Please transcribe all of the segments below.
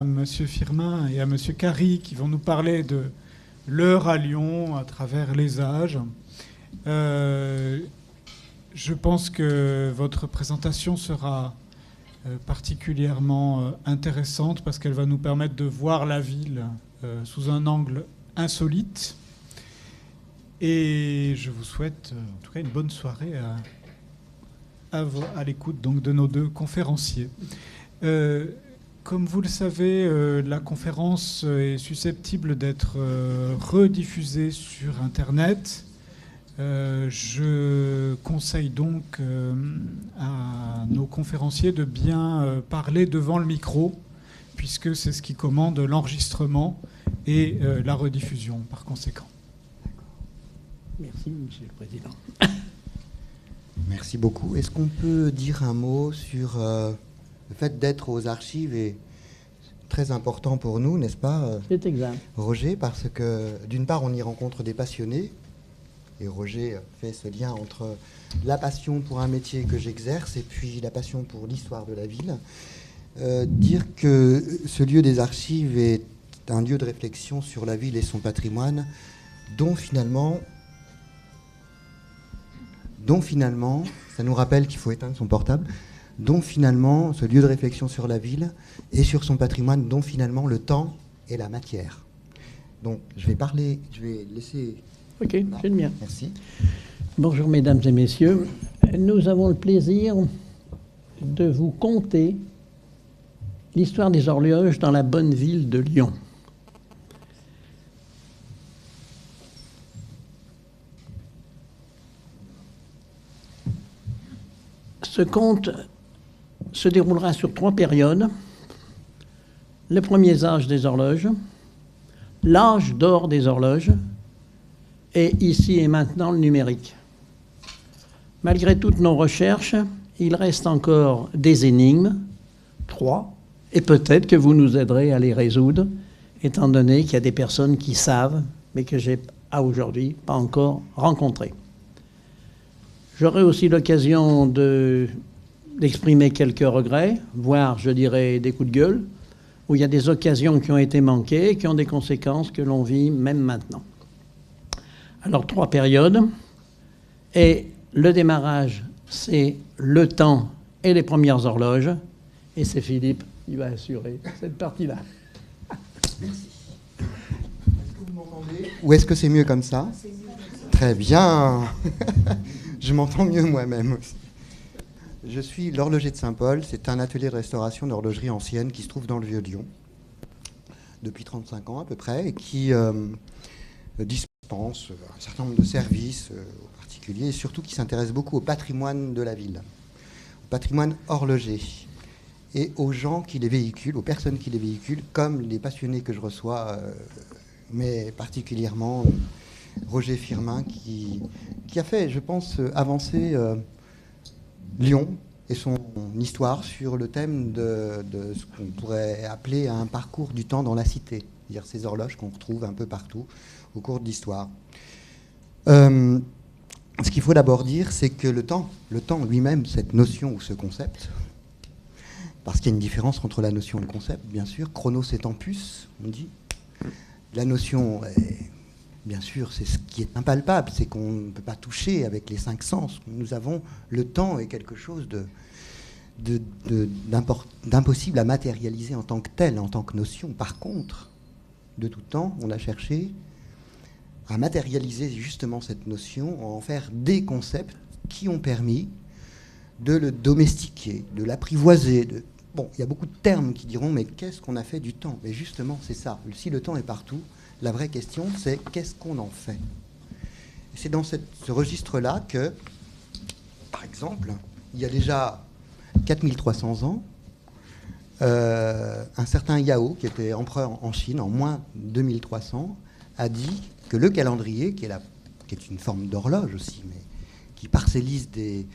Monsieur Firmin et à Monsieur Carry qui vont nous parler de l'heure à Lyon à travers les âges. Je pense que votre présentation sera particulièrement intéressante parce qu'elle va nous permettre de voir la ville sous un angle insolite. Et je vous souhaite en tout cas une bonne soirée à l'écoute donc de nos deux conférenciers. Comme vous le savez, la conférence est susceptible d'être rediffusée sur Internet. Je conseille donc à nos conférenciers de bien parler devant le micro, puisque c'est ce qui commande l'enregistrement et la rediffusion par conséquent. Merci, Monsieur le Président. Merci beaucoup. Est-ce qu'on peut dire un mot sur le fait d'être aux archives est très important pour nous, n'est-ce pas, C'est exact. Roger, parce que d'une part, on y rencontre des passionnés, et Roger fait ce lien entre la passion pour un métier que j'exerce et puis la passion pour l'histoire de la ville. Dire que ce lieu des archives est un lieu de réflexion sur la ville et son patrimoine, dont finalement, ça nous rappelle qu'il faut éteindre son portable, dont finalement, ce lieu de réflexion sur la ville et sur son patrimoine, dont finalement le temps est la matière. Donc, je vais laisser... Ok, c'est le mien. Merci. Bonjour, mesdames et messieurs. Nous avons le plaisir de vous conter l'histoire des horloges dans la bonne ville de Lyon. Ce conte se déroulera sur 3 périodes. Le premier âge des horloges, l'âge d'or des horloges, et ici et maintenant le numérique. Malgré toutes nos recherches, il reste encore des énigmes, 3, et peut-être que vous nous aiderez à les résoudre, étant donné qu'il y a des personnes qui savent, mais que j'ai à aujourd'hui pas encore rencontrées. J'aurai aussi l'occasion d'exprimer quelques regrets, voire, je dirais, des coups de gueule, où il y a des occasions qui ont été manquées et qui ont des conséquences que l'on vit même maintenant. Alors, 3 périodes. Et le démarrage, c'est le temps et les premières horloges. Et c'est Philippe qui va assurer cette partie-là. Merci. Est-ce que vous m'entendez ? Ou est-ce que c'est mieux comme ça ? Très bien. Je m'entends mieux moi-même aussi. Je suis l'horloger de Saint-Paul. C'est un atelier de restauration d'horlogerie ancienne qui se trouve dans le Vieux-Lyon depuis 35 ans à peu près et qui dispense un certain nombre de services aux particuliers et surtout qui s'intéresse beaucoup au patrimoine de la ville, au patrimoine horloger et aux gens qui les véhiculent, aux personnes qui les véhiculent, comme les passionnés que je reçois, mais particulièrement Roger Firmin qui a fait, je pense, avancer Lyon et son histoire sur le thème de ce qu'on pourrait appeler un parcours du temps dans la cité, c'est-à-dire ces horloges qu'on retrouve un peu partout au cours de l'histoire. Ce qu'il faut d'abord dire, c'est que le temps lui-même, cette notion ou ce concept, parce qu'il y a une différence entre la notion et le concept, bien sûr, chronos étant puce, on dit, la notion bien sûr, c'est ce qui est impalpable, c'est qu'on ne peut pas toucher avec les 5 sens. Nous avons le temps est quelque chose d'impossible à matérialiser en tant que tel, en tant que notion. Par contre, de tout temps, on a cherché à matérialiser justement cette notion, à en faire des concepts qui ont permis de le domestiquer, de l'apprivoiser. Bon, il y a beaucoup de termes qui diront, mais qu'est-ce qu'on a fait du temps ? Mais justement, c'est ça. Si le temps est partout, la vraie question, c'est qu'est-ce qu'on en fait ? Et c'est dans ce registre-là que, par exemple, il y a déjà 4300 ans, un certain Yao, qui était empereur en Chine en moins 2300, a dit que le calendrier, qui est une forme d'horloge aussi, mais qui parcellise des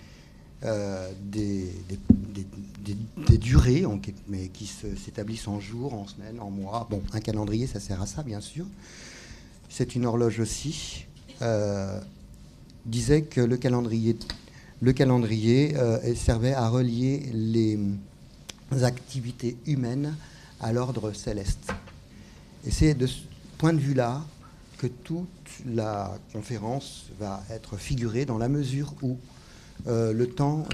durées, mais qui s'établissent en jours, en semaines, en mois. Bon, un calendrier, ça sert à ça, bien sûr. C'est une horloge aussi. Disait que le calendrier servait à relier les activités humaines à l'ordre céleste. Et c'est de ce point de vue-là que toute la conférence va être figurée, dans la mesure où le temps,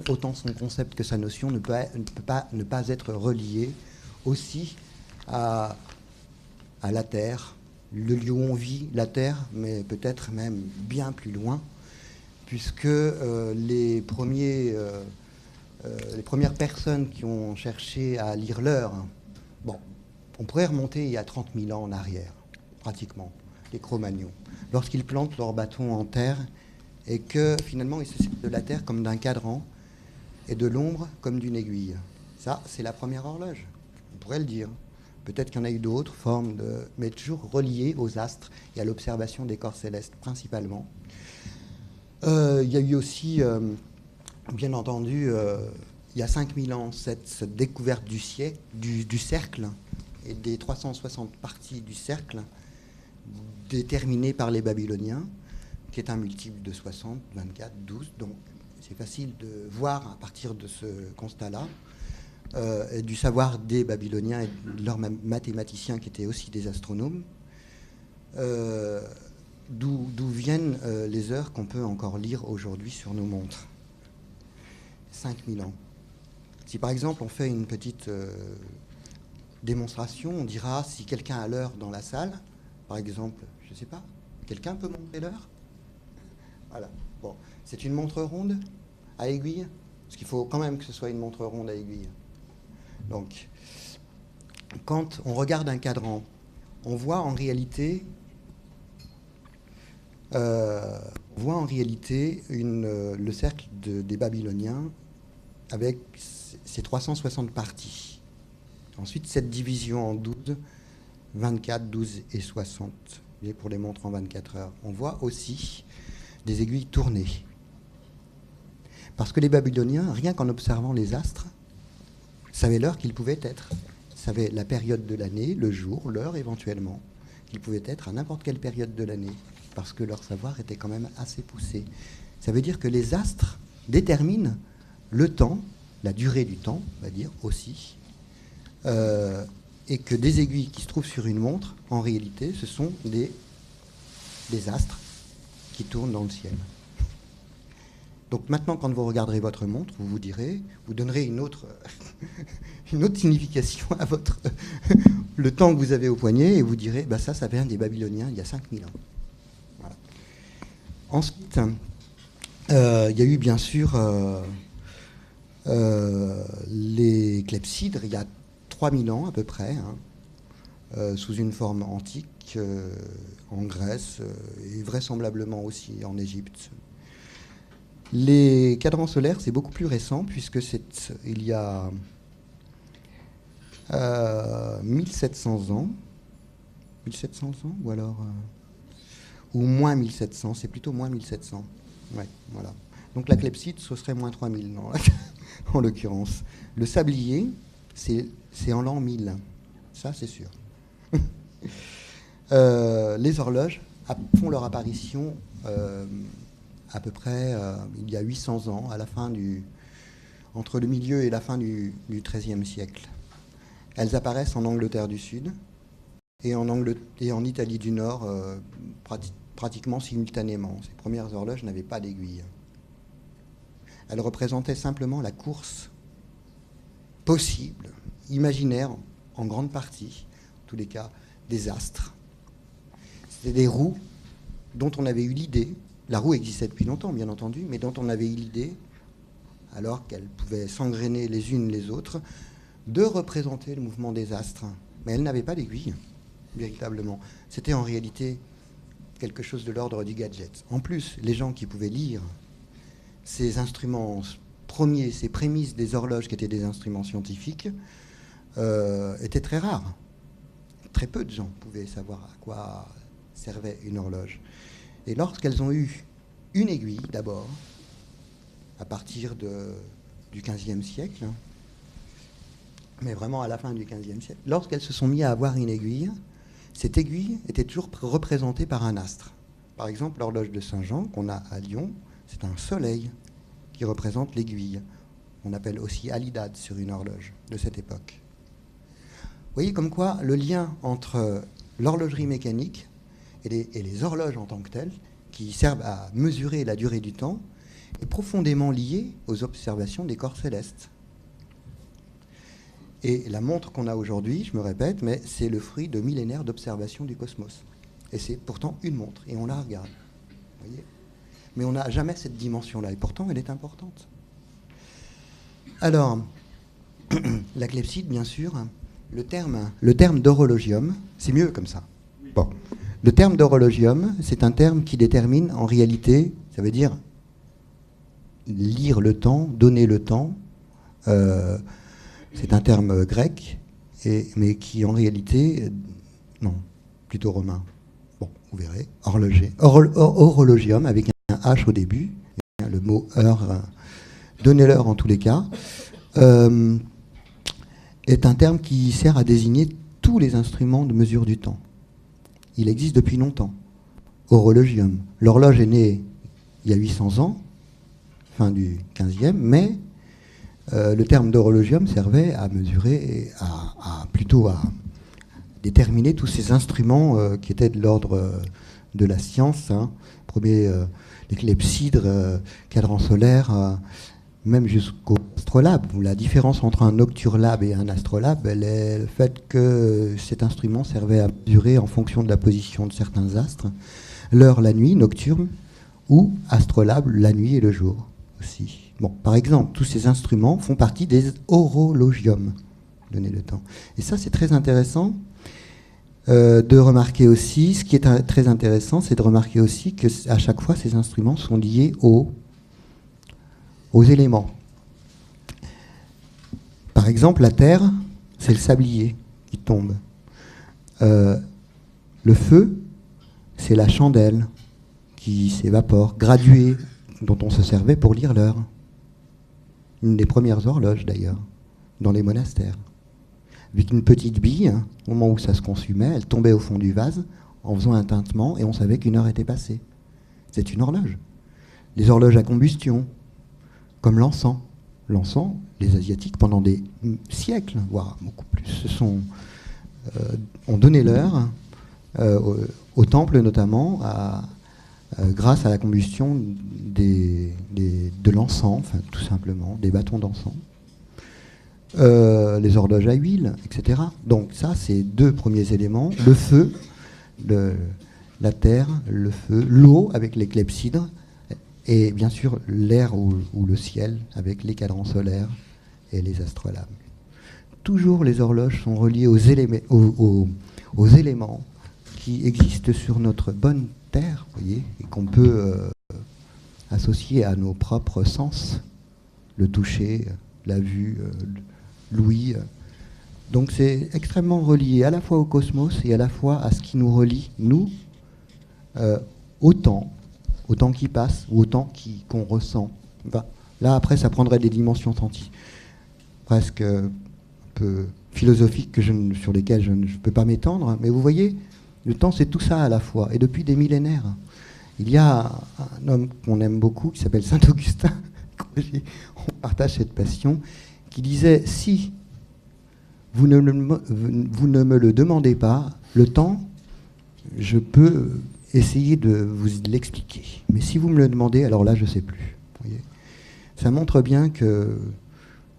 autant son concept que sa notion, ne peut pas être relié aussi à la Terre, le lieu où on vit, la Terre, mais peut-être même bien plus loin, puisque les premières personnes qui ont cherché à lire l'heure, bon, on pourrait remonter il y a 30 000 ans en arrière, pratiquement, les Cro-Magnons, lorsqu'ils plantent leur bâton en terre et que finalement ils se servent de la terre comme d'un cadran et de l'ombre comme d'une aiguille. Ça, c'est la première horloge, on pourrait le dire. Peut-être qu'il y en a eu d'autres formes, mais toujours reliées aux astres et à l'observation des corps célestes, principalement. Il y a eu aussi, bien entendu, il y a 5000 ans, cette découverte du cercle et des 360 parties du cercle déterminées par les Babyloniens, qui est un multiple de 60, 24, 12. Donc c'est facile de voir à partir de ce constat-là, et du savoir des Babyloniens et de leurs mathématiciens qui étaient aussi des astronomes, d'où viennent les heures qu'on peut encore lire aujourd'hui sur nos montres. 5000 ans. Si par exemple on fait une petite démonstration, on dira si quelqu'un a l'heure dans la salle, par exemple, je ne sais pas, quelqu'un peut montrer l'heure? Voilà. Bon, c'est une montre ronde à aiguille, parce qu'il faut quand même que ce soit une montre ronde à aiguille. Donc, quand on regarde un cadran, on voit en réalité, le cercle des Babyloniens avec ses 360 parties. Ensuite, cette division en 12, 24, 12 et 60, pour les montres en 24 heures. On voit aussi des aiguilles tournées. Parce que les Babyloniens, rien qu'en observant les astres, savaient l'heure qu'ils pouvaient être. Ils savaient la période de l'année, le jour, l'heure éventuellement, qu'ils pouvaient être à n'importe quelle période de l'année, parce que leur savoir était quand même assez poussé. Ça veut dire que les astres déterminent le temps, la durée du temps, on va dire aussi, et que des aiguilles qui se trouvent sur une montre, en réalité, ce sont des astres qui tournent dans le ciel. Donc maintenant, quand vous regarderez votre montre, vous donnerez une autre signification à le temps que vous avez au poignet, et vous direz, bah ça vient des Babyloniens il y a 5000 ans. Voilà. Ensuite, il y a eu bien sûr les clepsydres, il y a 3000 ans à peu près, sous une forme antique, en Grèce, et vraisemblablement aussi en Égypte. Les cadrans solaires, c'est beaucoup plus récent, puisque il y a 1700 ans, ou alors ou moins 1700, c'est plutôt moins 1700. Ouais, voilà. Donc la clepsydre, ce serait moins 3000, non, en l'occurrence. Le sablier, c'est en l'an 1000, ça c'est sûr. Les horloges font leur apparition à peu près il y a 800 ans, entre le milieu et la fin du XIIIe siècle. Elles apparaissent en Angleterre du Sud et en Italie du Nord pratiquement simultanément. Ces premières horloges n'avaient pas d'aiguille. Elles représentaient simplement la course possible, imaginaire en grande partie, en tous les cas, des astres. C'était des roues dont on avait eu l'idée, la roue existait depuis longtemps bien entendu, mais dont on avait eu l'idée, alors qu'elles pouvaient s'engrainer les unes les autres, de représenter le mouvement des astres. Mais elles n'avaient pas d'aiguille, véritablement. C'était en réalité quelque chose de l'ordre du gadget. En plus, les gens qui pouvaient lire ces instruments premiers, ces prémices des horloges qui étaient des instruments scientifiques, étaient très rares. Très peu de gens pouvaient savoir à quoi servait une horloge. Et lorsqu'elles ont eu une aiguille, d'abord, à partir du XVe siècle, mais vraiment à la fin du XVe siècle, lorsqu'elles se sont mises à avoir une aiguille, cette aiguille était toujours représentée par un astre. Par exemple, l'horloge de Saint-Jean qu'on a à Lyon, c'est un soleil qui représente l'aiguille. qu'on appelle aussi alidad sur une horloge de cette époque. Vous voyez comme quoi le lien entre l'horlogerie mécanique et les horloges en tant que telles, qui servent à mesurer la durée du temps, est profondément lié aux observations des corps célestes. Et la montre qu'on a aujourd'hui, je me répète, mais c'est le fruit de millénaires d'observation du cosmos. Et c'est pourtant une montre, et on la regarde. Vous voyez ? Mais on n'a jamais cette dimension-là, et pourtant elle est importante. Alors, la clepsydre, bien sûr, le terme d'horologium, c'est mieux comme ça. Bon. Le terme d'horologium, c'est un terme qui détermine, en réalité, ça veut dire lire le temps, donner le temps. C'est un terme grec, mais qui en réalité, non, plutôt romain. Bon, vous verrez, horologium, avec un H au début, le mot heure, donner l'heure en tous les cas, est un terme qui sert à désigner tous les instruments de mesure du temps. Il existe depuis longtemps. Horologium. L'horloge est née il y a 800 ans, fin du 15e, mais le terme d'horologium servait à mesurer, plutôt à déterminer tous ces instruments qui étaient de l'ordre de la science. Premier, les clepsydres, cadran solaire, même jusqu'au astrolabe. La différence entre un nocturlabe et un astrolabe, elle est le fait que cet instrument servait à mesurer en fonction de la position de certains astres, l'heure la nuit, nocturne, ou astrolabe, la nuit et le jour aussi. Bon, par exemple, tous ces instruments font partie des horologiums, donner le temps. Et ça, c'est très intéressant de remarquer aussi. Ce qui est très intéressant, c'est de remarquer aussi qu'à chaque fois, ces instruments sont liés aux éléments. Par exemple, la terre, c'est le sablier qui tombe. Le feu, c'est la chandelle qui s'évapore, graduée, dont on se servait pour lire l'heure. Une des premières horloges, d'ailleurs, dans les monastères. Avec une petite bille, au moment où ça se consumait, elle tombait au fond du vase en faisant un tintement et on savait qu'une heure était passée. C'est une horloge. Les horloges à combustion, comme l'encens. L'encens, les Asiatiques, pendant des siècles, voire beaucoup plus, ont donné l'heure, au temple notamment, grâce à la combustion de l'encens, enfin, tout simplement, des bâtons d'encens. Les horloges à huile, etc. Donc ça, c'est deux premiers éléments. Le feu, la terre, le feu, l'eau avec les clepsydres, et bien sûr l'air ou le ciel avec les cadrans solaires et les astrolabes. Toujours les horloges sont reliées aux éléments qui existent sur notre bonne terre, vous voyez, et qu'on peut associer à nos propres sens, le toucher, la vue, l'ouïe. Donc c'est extrêmement relié à la fois au cosmos et à la fois à ce qui nous relie, nous, au temps qui passe ou au temps qu'on ressent. Enfin, là, après, ça prendrait des dimensions presque un peu philosophiques sur lesquelles je ne peux pas m'étendre. Mais vous voyez, le temps, c'est tout ça à la fois, et depuis des millénaires. Il y a un homme qu'on aime beaucoup, qui s'appelle Saint Augustin, on partage cette passion, qui disait, si vous ne me le demandez pas, le temps, je peux essayer de vous l'expliquer. Mais si vous me le demandez, alors là, je ne sais plus. Vous voyez, ça montre bien que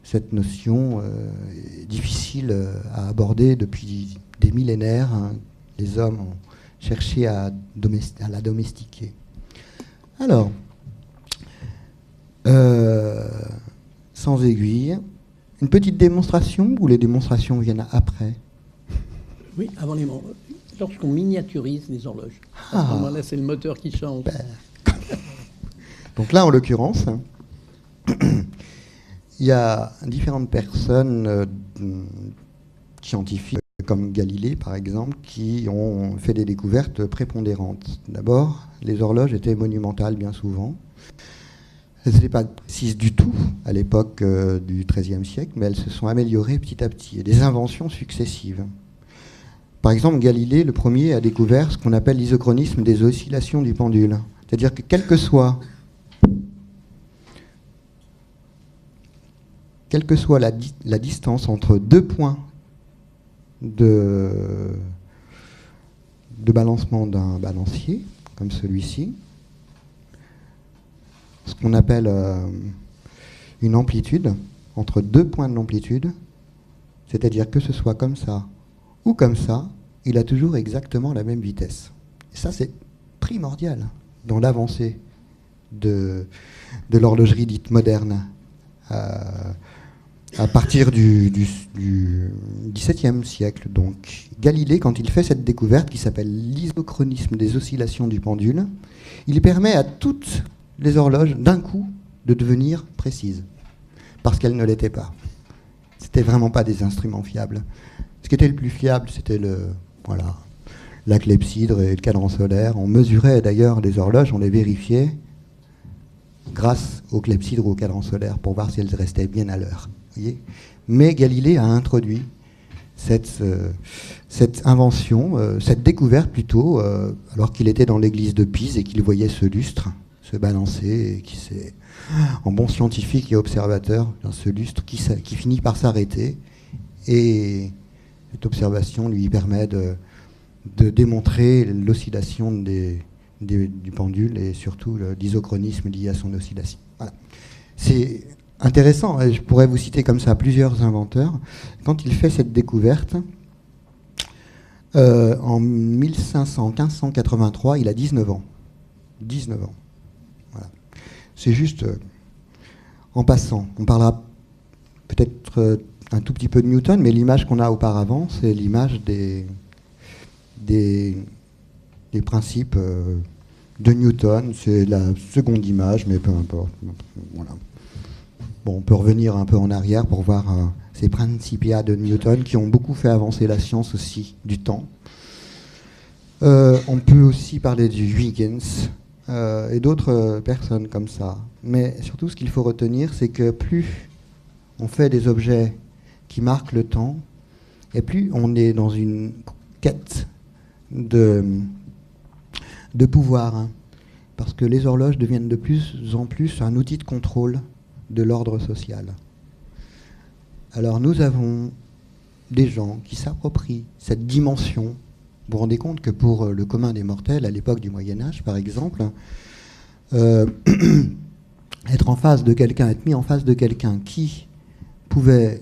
cette notion est difficile à aborder depuis des millénaires. Les hommes ont cherché à la domestiquer. Alors, sans aiguille, une petite démonstration, ou les démonstrations viennent après? Oui, avant les mots. Lorsqu'on miniaturise les horloges. À ce moment-là, c'est le moteur qui change. Donc là, en l'occurrence, il y a différentes personnes scientifiques, comme Galilée, par exemple, qui ont fait des découvertes prépondérantes. D'abord, les horloges étaient monumentales bien souvent. Elles n'étaient pas précises du tout à l'époque du XIIIe siècle, mais elles se sont améliorées petit à petit, et des inventions successives. Par exemple, Galilée, le premier, a découvert ce qu'on appelle l'isochronisme des oscillations du pendule. C'est-à-dire que quel que soit quelle que soit la distance entre deux points de balancement d'un balancier, comme celui-ci, ce qu'on appelle une amplitude, entre deux points de l'amplitude, c'est-à-dire que ce soit comme ça ou comme ça, il a toujours exactement la même vitesse. Et ça, c'est primordial dans l'avancée de l'horlogerie dite moderne à partir du XVIIe siècle. Donc, Galilée, quand il fait cette découverte qui s'appelle l'isochronisme des oscillations du pendule, il permet à toutes les horloges, d'un coup, de devenir précises, parce qu'elles ne l'étaient pas. C'était vraiment pas des instruments fiables. Ce qui était le plus fiable, c'était la clepsydre et le cadran solaire. On mesurait d'ailleurs les horloges, on les vérifiait grâce au clepsydre ou au cadran solaire pour voir si elles restaient bien à l'heure. Mais Galilée a introduit cette invention, cette découverte plutôt, alors qu'il était dans l'église de Pise et qu'il voyait ce lustre se balancer, et qui s'est, en bon scientifique et observateur, dans ce lustre qui finit par s'arrêter. Et cette observation lui permet de démontrer l'oscillation du pendule et surtout l'isochronisme lié à son oscillation. Voilà. C'est intéressant, je pourrais vous citer comme ça plusieurs inventeurs. Quand il fait cette découverte, en 1583, il a 19 ans. 19 ans. Voilà. C'est juste en passant. On parlera peut-être un tout petit peu de Newton, mais l'image qu'on a auparavant, c'est l'image des principes de Newton. C'est la seconde image, mais peu importe. Voilà. Bon, on peut revenir un peu en arrière pour voir ces Principia de Newton qui ont beaucoup fait avancer la science aussi du temps. On peut aussi parler du Huygens et d'autres personnes comme ça. Mais surtout, ce qu'il faut retenir, c'est que plus on fait des objets qui marquent le temps, et plus on est dans une quête de pouvoir. Hein, parce que les horloges deviennent de plus en plus un outil de contrôle de l'ordre social. Alors nous avons des gens qui s'approprient cette dimension. Vous vous rendez compte que pour le commun des mortels, à l'époque du Moyen-Âge par exemple, être en face de quelqu'un, être mis en face de quelqu'un qui pouvait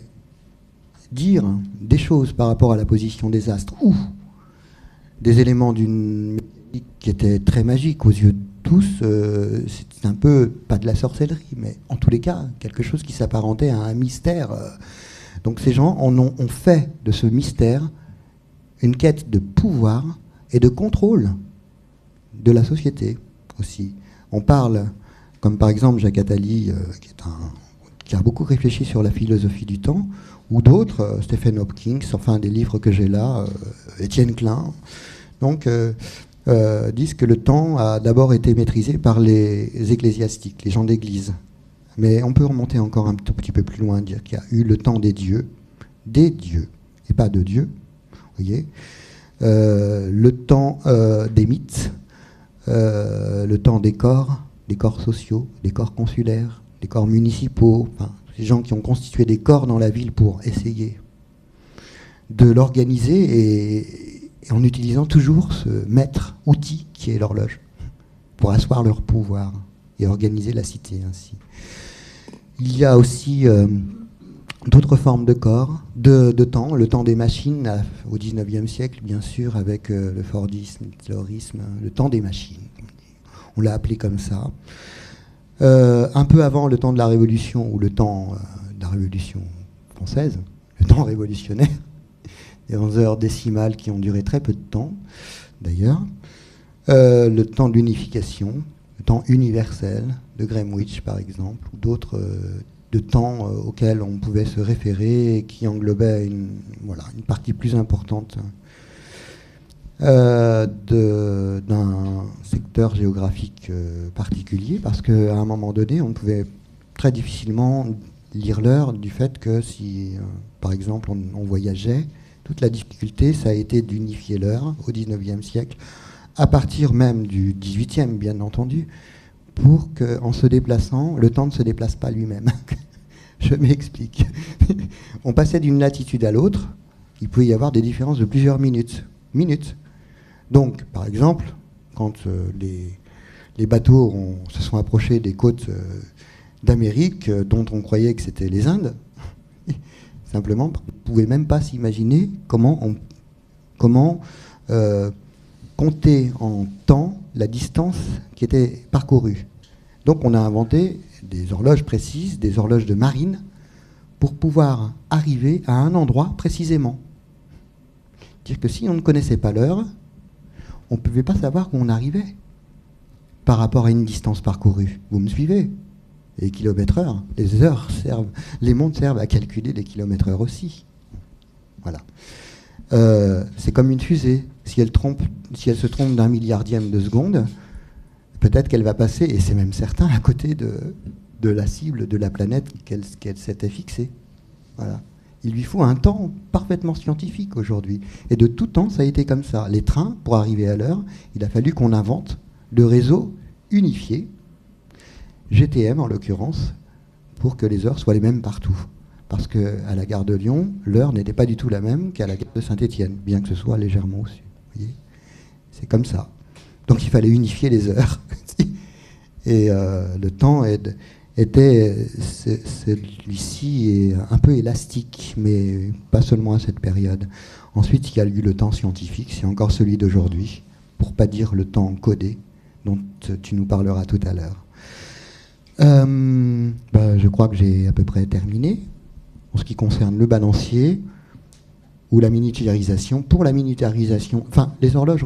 dire des choses par rapport à la position des astres ou des éléments d'une mécanique qui était très magique aux yeux de tous, c'est un peu, pas de la sorcellerie, mais en tous les cas, quelque chose qui s'apparentait à un mystère. Donc ces gens ont fait de ce mystère une quête de pouvoir et de contrôle de la société aussi. On parle, comme par exemple Jacques Attali, qui a beaucoup réfléchi sur la philosophie du temps, ou d'autres, Stephen Hopkins, enfin des livres que j'ai là, Étienne Klein, donc disent que le temps a d'abord été maîtrisé par les ecclésiastiques, les gens d'église. Mais on peut remonter encore un tout petit peu plus loin, dire qu'il y a eu le temps des dieux, et pas de Dieu, vous voyez, le temps des mythes, le temps des corps sociaux, des corps consulaires, des corps municipaux, enfin, ces gens qui ont constitué des corps dans la ville pour essayer de l'organiser et en utilisant toujours ce maître outil qui est l'horloge pour asseoir leur pouvoir et organiser la cité ainsi. Il y a aussi d'autres formes de corps, de temps, le temps des machines au XIXe siècle, bien sûr, avec le Fordisme, le Taylorisme, le temps des machines. On l'a appelé comme ça. Un peu avant le temps de la Révolution, ou le temps de la Révolution française, le temps révolutionnaire, des 11 heures décimales qui ont duré très peu de temps, d'ailleurs, le temps de l'unification, le temps universel de Greenwich, par exemple, ou d'autres de temps auxquels on pouvait se référer et qui englobaient une partie plus importante d'un secteur géographique particulier, parce qu'à un moment donné, on pouvait très difficilement lire l'heure du fait que si, par exemple, on voyageait, toute la difficulté, ça a été d'unifier l'heure au XIXe siècle, à partir même du XVIIIe, bien entendu, pour qu'en se déplaçant, le temps ne se déplace pas lui-même. Je m'explique. On passait d'une latitude à l'autre, il pouvait y avoir des différences de plusieurs minutes. Donc, par exemple, quand les bateaux se sont approchés des côtes d'Amérique, dont on croyait que c'était les Indes, simplement, on ne pouvait même pas s'imaginer comment compter en temps la distance qui était parcourue. Donc on a inventé des horloges précises, des horloges de marine, pour pouvoir arriver à un endroit précisément. C'est-à-dire que si on ne connaissait pas l'heure, on ne pouvait pas savoir où on arrivait par rapport à une distance parcourue. Vous me suivez? Les kilomètres-heure, les heures servent, les montres servent à calculer les kilomètres-heure aussi. Voilà. C'est comme une fusée. Si elle se trompe d'un milliardième de seconde, peut-être qu'elle va passer, et c'est même certain, à côté de la cible de la planète qu'elle s'était fixée. Voilà. Il lui faut un temps parfaitement scientifique aujourd'hui. Et de tout temps, ça a été comme ça. Les trains, pour arriver à l'heure, il a fallu qu'on invente le réseau unifié, GTM en l'occurrence, pour que les heures soient les mêmes partout. Parce qu'à la gare de Lyon, l'heure n'était pas du tout la même qu'à la gare de Saint-Étienne, bien que ce soit légèrement au-dessus. Vous voyez, c'est comme ça. Donc il fallait unifier les heures. Et le temps était celui-ci est un peu élastique, mais pas seulement à cette période. Ensuite, il y a eu le temps scientifique, c'est encore celui d'aujourd'hui, pour pas dire le temps codé, dont tu nous parleras tout à l'heure. Je crois que j'ai à peu près terminé. En ce qui concerne le balancier ou la miniaturisation, pour la miniaturisation, les horloges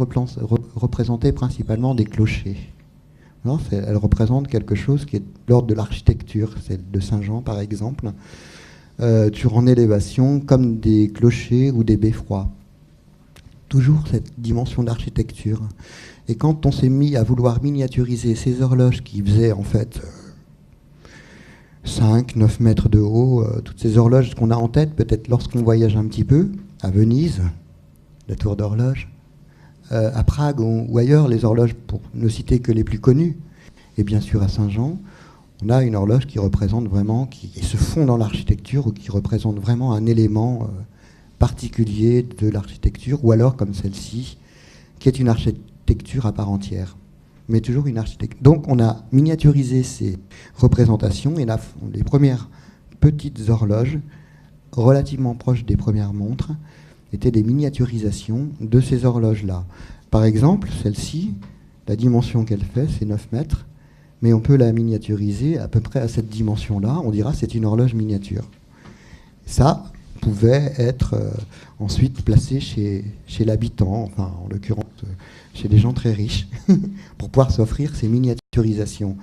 représentaient principalement des clochers. Elles représentent quelque chose qui est de l'ordre de l'architecture, celle de Saint-Jean par exemple, en élévation comme des clochers ou des beffrois. Toujours cette dimension d'architecture. Et quand on s'est mis à vouloir miniaturiser ces horloges qui faisaient en fait 5, 9 mètres de haut, toutes ces horloges qu'on a en tête, peut-être lorsqu'on voyage un petit peu, à Venise, la tour d'horloge, à Prague ou ailleurs, les horloges, pour ne citer que les plus connues, et bien sûr à Saint-Jean, on a une horloge qui représente vraiment, qui se fond dans l'architecture ou qui représente vraiment un élément particulier de l'architecture, ou alors comme celle-ci, qui est une architecture à part entière. Mais toujours une architecture. Donc on a miniaturisé ces représentations et les premières petites horloges, relativement proches des premières montres, étaient des miniaturisations de ces horloges-là. Par exemple, celle-ci, la dimension qu'elle fait, c'est 9 mètres, mais on peut la miniaturiser à peu près à cette dimension-là. On dira c'est une horloge miniature. Ça pouvait être ensuite placé chez l'habitant, enfin en l'occurrence chez des gens très riches, pour pouvoir s'offrir ces miniaturisations.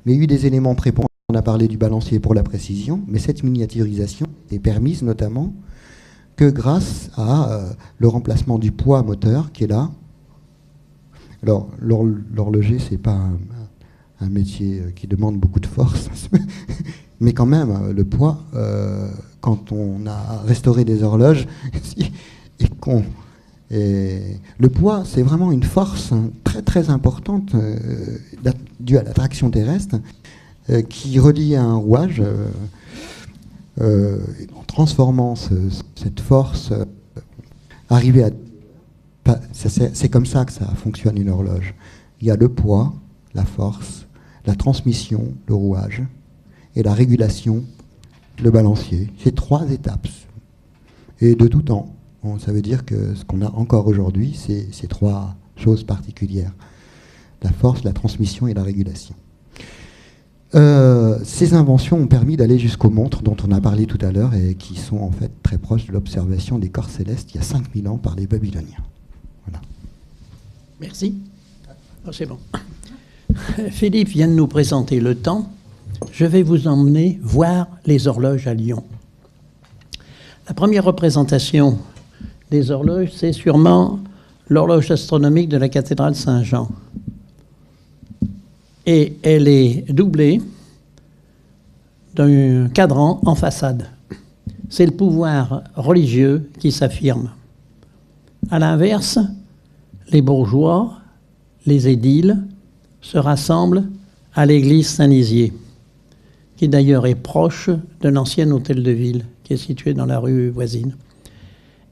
Mais il y a eu des éléments prépondérants. On a parlé du balancier pour la précision, mais cette miniaturisation est permise notamment que grâce à le remplacement du poids moteur qui est là. Alors, l'horloger, c'est pas un métier qui demande beaucoup de force, mais quand même, le poids, quand on a restauré des horloges, le poids, c'est vraiment une force très très importante due à l'attraction terrestre qui relie à un rouage en transformant cette force arriver à... C'est comme ça que ça fonctionne une horloge. Il y a le poids, la force, la transmission, le rouage et la régulation, le balancier. C'est 3 étapes. Et de tout temps. Bon, ça veut dire que ce qu'on a encore aujourd'hui, c'est ces 3 choses particulières. La force, la transmission et la régulation. Ces inventions ont permis d'aller jusqu'aux montres dont on a parlé tout à l'heure et qui sont en fait très proches de l'observation des corps célestes il y a 5000 ans par les Babyloniens. Voilà. Merci. Oh, c'est bon. Philippe vient de nous présenter le temps. Je vais vous emmener voir les horloges à Lyon. La première représentation des horloges, c'est sûrement l'horloge astronomique de la cathédrale Saint-Jean. Et elle est doublée d'un cadran en façade. C'est le pouvoir religieux qui s'affirme. À l'inverse, les bourgeois, les édiles, se rassemblent à l'église Saint-Nizier, qui d'ailleurs est proche de l'ancien hôtel de ville, qui est situé dans la rue voisine.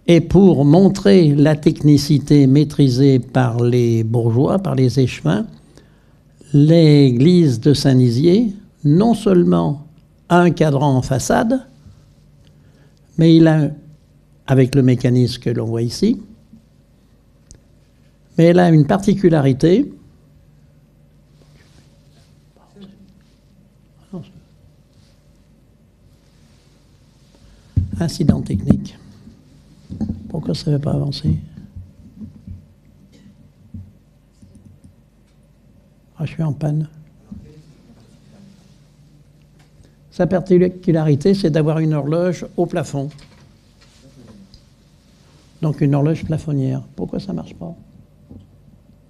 Et pour montrer la technicité maîtrisée par les bourgeois, par les échevins, l'église de Saint-Nizier, non seulement a un cadran en façade, mais il a, avec le mécanisme que l'on voit ici, mais elle a une particularité. Incident technique. Pourquoi ça ne veut pas avancer? Ah, je suis en panne. Sa particularité, c'est d'avoir une horloge au plafond. Donc une horloge plafonnière. Pourquoi ça ne marche pas?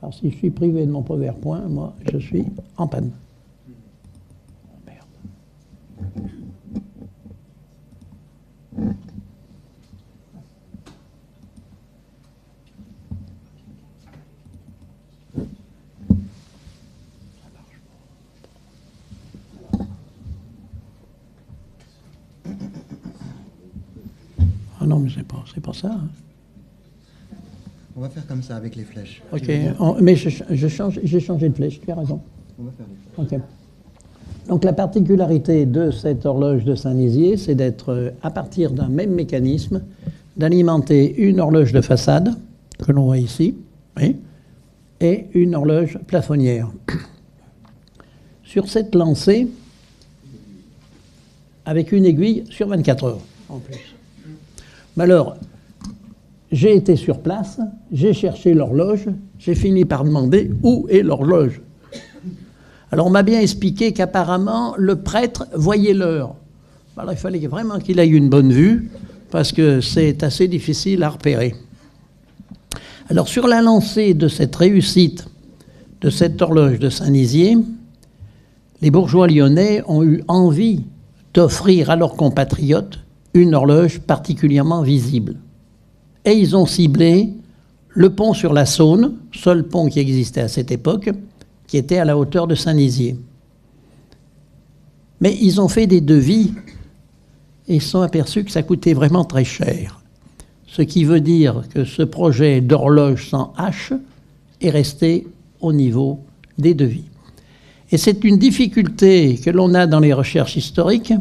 Alors si je suis privé de mon PowerPoint, moi, je suis en panne. Oh, merde. Ah non, mais c'est pas ça. Hein. On va faire comme ça avec les flèches. Ok, mais j'ai changé de flèche, tu as raison. On va faire les flèches. Ok. Donc la particularité de cette horloge de Saint-Nizier, c'est d'être, à partir d'un même mécanisme, d'alimenter une horloge de façade, que l'on voit ici, oui, et une horloge plafonnière. Sur cette lancée, avec une aiguille sur 24 heures, en plus. Mais alors, j'ai été sur place, j'ai cherché l'horloge, j'ai fini par demander où est l'horloge. Alors on m'a bien expliqué qu'apparemment le prêtre voyait l'heure. Alors il fallait vraiment qu'il ait une bonne vue, parce que c'est assez difficile à repérer. Alors sur la lancée de cette réussite de cette horloge de Saint-Nizier, les bourgeois lyonnais ont eu envie d'offrir à leurs compatriotes une horloge particulièrement visible. Et ils ont ciblé le pont sur la Saône, seul pont qui existait à cette époque, qui était à la hauteur de Saint-Nizier. Mais ils ont fait des devis et ils se sont aperçus que ça coûtait vraiment très cher. Ce qui veut dire que ce projet d'horloge sans H est resté au niveau des devis. Et c'est une difficulté que l'on a dans les recherches historiques,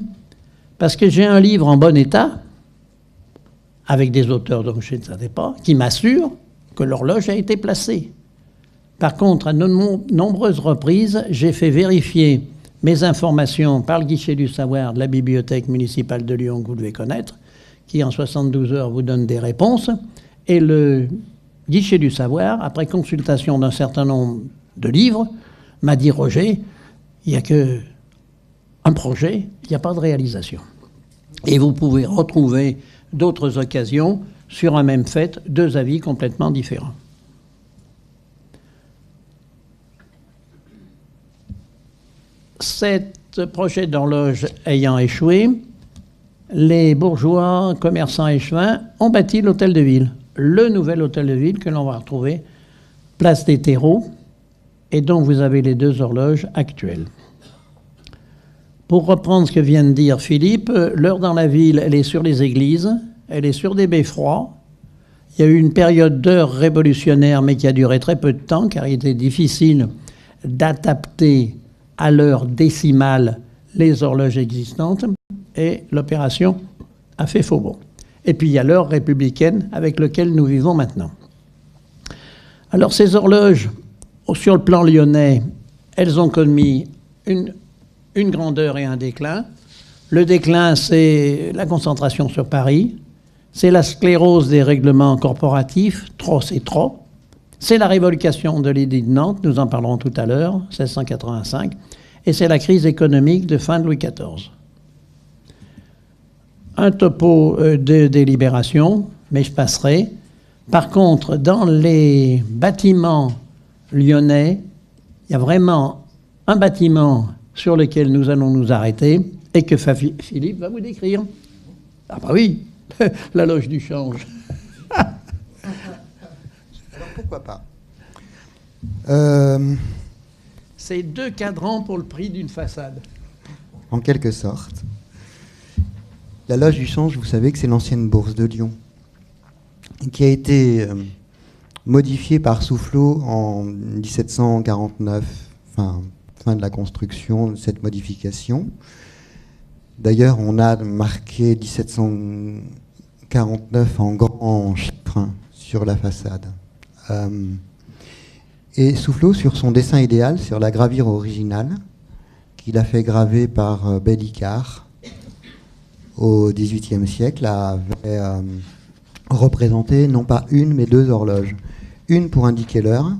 parce que j'ai un livre en bon état, avec des auteurs dont je ne savais pas, qui m'assurent que l'horloge a été placée. Par contre, à de nombreuses reprises, j'ai fait vérifier mes informations par le guichet du savoir de la bibliothèque municipale de Lyon, que vous devez connaître, qui en 72 heures vous donne des réponses. Et le guichet du savoir, après consultation d'un certain nombre de livres, m'a dit « Roger, il n'y a qu'un projet, il n'y a pas de réalisation. » Et vous pouvez retrouver d'autres occasions sur un même fait, deux avis complètement différents. Cet projet d'horloge ayant échoué, les bourgeois, commerçants échevins ont bâti l'hôtel de ville, le nouvel hôtel de ville que l'on va retrouver, place des Terreaux, et dont vous avez les deux horloges actuelles. Pour reprendre ce que vient de dire Philippe, l'heure dans la ville, elle est sur les églises, elle est sur des beffrois. Il y a eu une période d'heure révolutionnaire, mais qui a duré très peu de temps, car il était difficile d'adapter à l'heure décimale les horloges existantes, et l'opération a fait faux bond. Et puis il y a l'heure républicaine avec laquelle nous vivons maintenant. Alors ces horloges, sur le plan lyonnais, elles ont commis une grandeur et un déclin. Le déclin, c'est la concentration sur Paris, c'est la sclérose des règlements corporatifs, trop c'est trop, c'est la révocation de l'édit de Nantes, nous en parlerons tout à l'heure, 1685, et c'est la crise économique de fin de Louis XIV. Un topo de délibération, mais je passerai. Par contre, dans les bâtiments lyonnais, il y a vraiment un bâtiment sur lequel nous allons nous arrêter et que Philippe va vous décrire. Ah bah oui, la loge du change. Alors pourquoi pas C'est 2 cadrans pour le prix d'une façade. en quelque sorte. La Loge du Change, vous savez que c'est l'ancienne bourse de Lyon, qui a été modifiée par Soufflot en 1749, fin de la construction de cette modification. D'ailleurs, on a marqué 1749 en grands chiffres sur la façade. Et Soufflot, sur son dessin idéal, sur la gravure originale, qu'il a fait graver par Bellicard au XVIIIe siècle, avait représenté non pas une, mais deux horloges. Une pour indiquer l'heure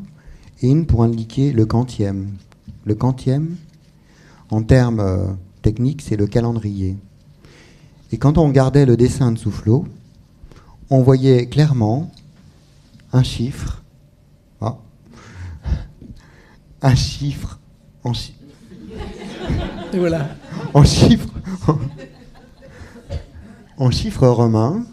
et une pour indiquer le quantième. Le quantième, en termes techniques, c'est le calendrier. Et quand on regardait le dessin de Soufflot, on voyait clairement un chiffre. Un chiffre Et voilà. en chiffre romain,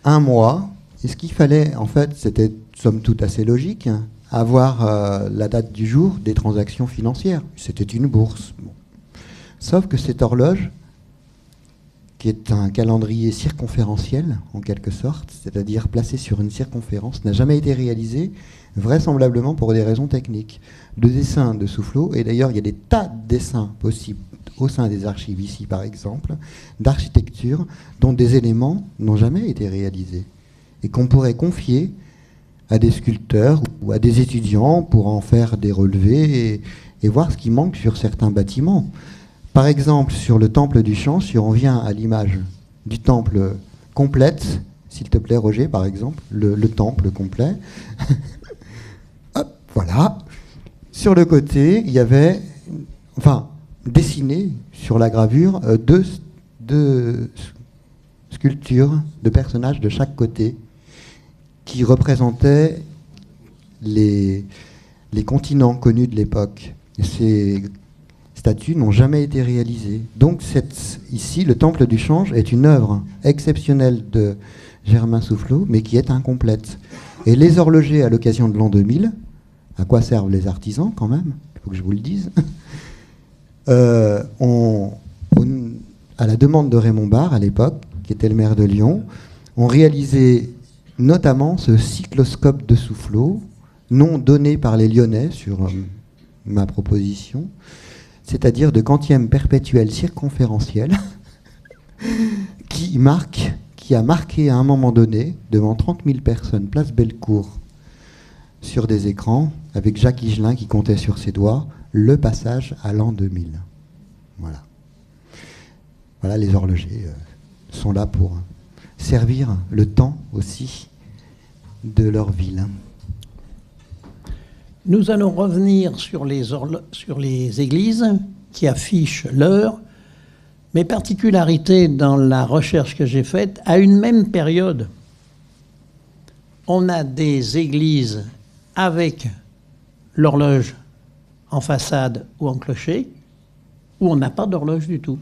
un mois. Et ce qu'il fallait, en fait, c'était somme toute assez logique, avoir la date du jour des transactions financières. C'était une bourse. Bon. Sauf que cette horloge, qui est un calendrier circonférentiel, en quelque sorte, c'est-à-dire placé sur une circonférence, n'a jamais été réalisé, vraisemblablement pour des raisons techniques. Le dessin de Soufflot, et d'ailleurs il y a des tas de dessins possibles au sein des archives ici par exemple, d'architecture dont des éléments n'ont jamais été réalisés et qu'on pourrait confier à des sculpteurs ou à des étudiants pour en faire des relevés et voir ce qui manque sur certains bâtiments. Par exemple, sur le temple du Champ, si on vient à l'image du temple complète, s'il te plaît Roger par exemple, le temple complet, hop, voilà. Sur le côté, il y avait, dessiné sur la gravure, deux sculptures de personnages de chaque côté qui représentaient les continents connus de l'époque. Et ces statues n'ont jamais été réalisées. Donc ici, le Temple du Change est une œuvre exceptionnelle de Germain Soufflot, mais qui est incomplète. Et les horlogers, à l'occasion de l'an 2000, à quoi servent les artisans quand même, il faut que je vous le dise, à la demande de Raymond Barre à l'époque, qui était le maire de Lyon, ont réalisé notamment ce cycloscope de Soufflot, nom donné par les Lyonnais sur ma proposition, c'est-à-dire de quantième perpétuel circonférentiel, qui a marqué à un moment donné, devant 30 000 personnes, place Bellecour, sur des écrans, avec Jacques Higelin qui comptait sur ses doigts, le passage à l'an 2000. Voilà. Voilà, les horlogers sont là pour servir le temps aussi de leur ville. Nous allons revenir sur les églises qui affichent l'heure. Mes particularités dans la recherche que j'ai faite, à une même période, on a des églises avec l'horloge en façade ou en clocher, où on n'a pas d'horloge du tout.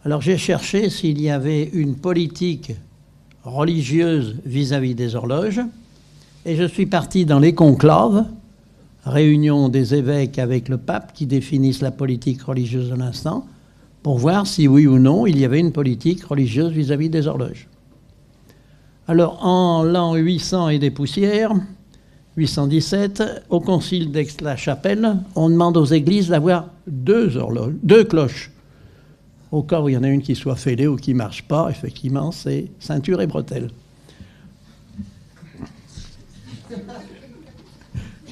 Alors j'ai cherché s'il y avait une politique religieuse vis-à-vis des horloges, et je suis parti dans les conclaves, réunion des évêques avec le pape qui définissent la politique religieuse de l'instant, pour voir si oui ou non il y avait une politique religieuse vis-à-vis des horloges. Alors en l'an 800 et des poussières, 817, au concile d'Aix-la-Chapelle, on demande aux églises d'avoir deux cloches. Au cas où il y en a une qui soit fêlée ou qui ne marche pas, effectivement, c'est ceinture et bretelles.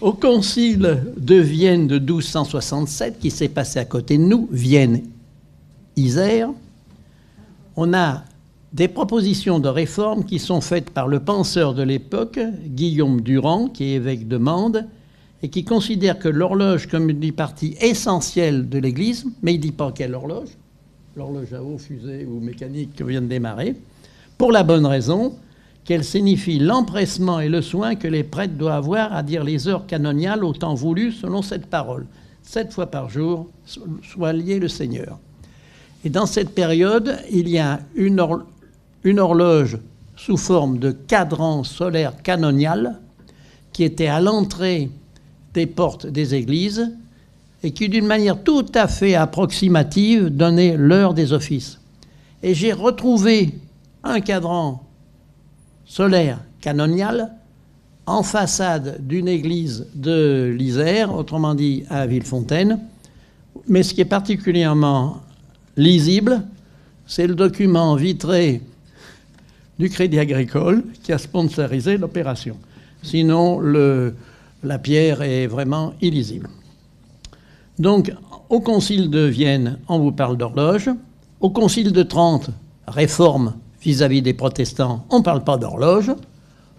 Au concile de Vienne de 1267, qui s'est passé à côté de nous, Vienne-Isère, on a des propositions de réforme qui sont faites par le penseur de l'époque, Guillaume Durand, qui est évêque de Mende, et qui considère que l'horloge comme une partie essentielle de l'Église, mais il ne dit pas quelle horloge, l'horloge à eau, fusée ou mécanique qui vient de démarrer, pour la bonne raison qu'elle signifie l'empressement et le soin que les prêtres doivent avoir à dire les heures canoniales au temps voulu selon cette parole. 7 fois par jour, soit lié le Seigneur. Et dans cette période, il y a une horloge sous forme de cadran solaire canonial qui était à l'entrée des portes des églises et qui, d'une manière tout à fait approximative, donnait l'heure des offices. Et j'ai retrouvé un cadran solaire canonial en façade d'une église de l'Isère, autrement dit à Villefontaine. Mais ce qui est particulièrement lisible, c'est le document vitré du Crédit Agricole qui a sponsorisé l'opération. Sinon, la pierre est vraiment illisible. Donc, au Concile de Vienne, on vous parle d'horloge. Au Concile de Trente, réforme vis-à-vis des protestants, on ne parle pas d'horloge.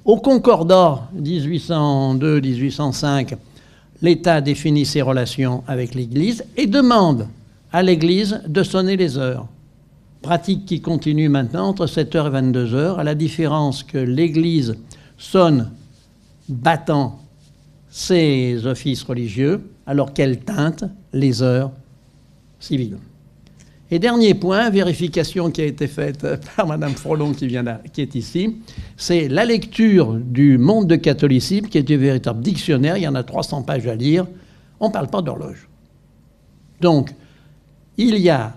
Au Concordat, 1802-1805, l'État définit ses relations avec l'Église et demande à l'Église de sonner les heures. Pratique qui continue maintenant entre 7h et 22h, à la différence que l'Église sonne battant ses offices religieux, alors qu'elle teinte les heures civiles. Et dernier point, vérification qui a été faite par Mme Frolon qui est ici, c'est la lecture du Monde de catholicisme, qui est un véritable dictionnaire, il y en a 300 pages à lire, on ne parle pas d'horloge. Donc, il y a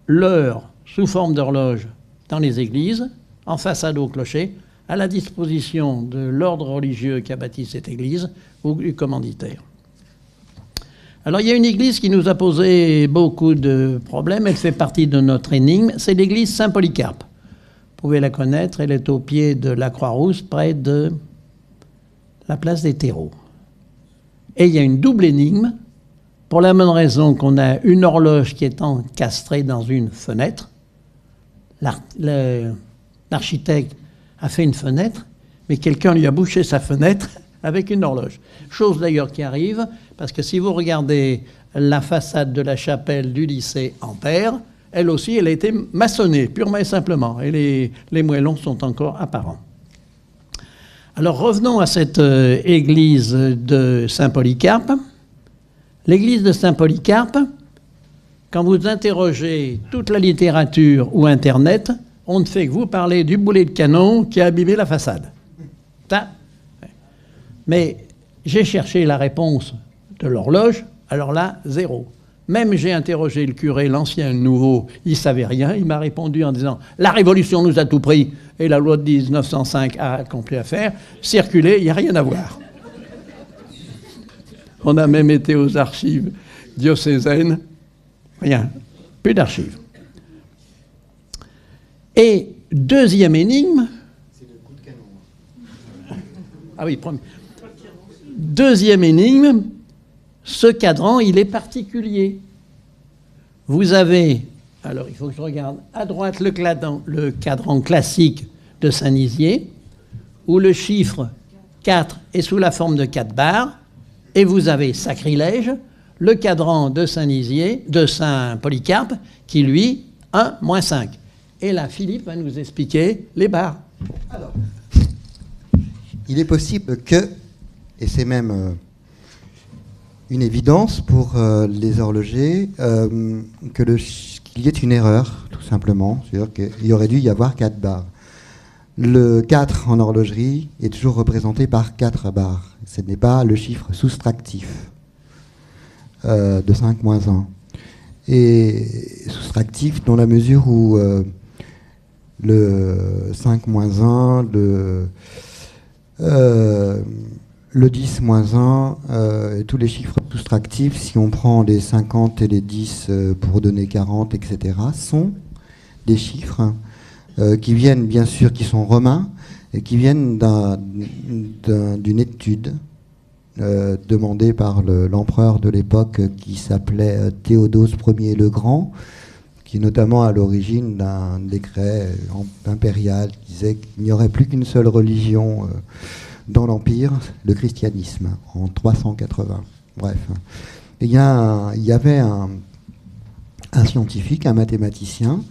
l'heure sous forme d'horloge dans les églises, en façade au clocher, à la disposition de l'ordre religieux qui a bâti cette église ou du commanditaire. Alors, il y a une église qui nous a posé beaucoup de problèmes. Elle fait partie de notre énigme. C'est l'église Saint-Polycarpe. Vous pouvez la connaître. Elle est au pied de la Croix-Rousse, près de la place des Terreaux. Et il y a une double énigme, pour la bonne raison qu'on a une horloge qui est encastrée dans une fenêtre. L'architecte a fait une fenêtre, mais quelqu'un lui a bouché sa fenêtre avec une horloge. Chose d'ailleurs qui arrive, parce que si vous regardez la façade de la chapelle du lycée Ampère, elle aussi, elle a été maçonnée, purement et simplement, et les moellons sont encore apparents. Alors revenons à cette église de Saint-Polycarpe. L'église de Saint-Polycarpe, quand vous interrogez toute la littérature ou Internet, on ne fait que vous parler du boulet de canon qui a abîmé la façade. Ça. Mais j'ai cherché la réponse de l'horloge, alors là, zéro. Même j'ai interrogé le curé, l'ancien et le nouveau, il ne savait rien. Il m'a répondu en disant « La Révolution nous a tout pris et la loi de 1905 a accompli à faire. Circuler, il n'y a rien à voir. » On a même été aux archives diocésaines. Rien, plus d'archives. Et deuxième énigme... C'est le coup de canon. Ah oui, premier. Deuxième énigme, ce cadran, il est particulier. Vous avez, alors il faut que je regarde, à droite le cadran classique de Saint-Nizier, où le chiffre 4 est sous la forme de 4 barres, et vous avez, sacrilège, le cadran de Saint-Nizier, de Saint-Polycarpe, qui lui, 1 moins 5. Et là, Philippe va nous expliquer les barres. Alors, il est possible que, et c'est même une évidence pour les horlogers, qu'il y ait une erreur, tout simplement. C'est-à-dire qu'il aurait dû y avoir 4 barres. Le 4 en horlogerie est toujours représenté par 4 barres. Ce n'est pas le chiffre soustractif de 5 moins 1. Et soustractif dans la mesure où le 5 moins 1, le 10 moins 1, tous les chiffres soustractifs, si on prend les 50 et les 10 pour donner 40, etc., sont des chiffres qui viennent, bien sûr, qui sont romains, et qui viennent d'une étude demandée par l'empereur de l'époque qui s'appelait Théodose Ier le Grand, qui est notamment à l'origine d'un décret impérial qui disait qu'il n'y aurait plus qu'une seule religion dans l'Empire, le christianisme, en 380. Bref. Et il y avait un scientifique, un mathématicien,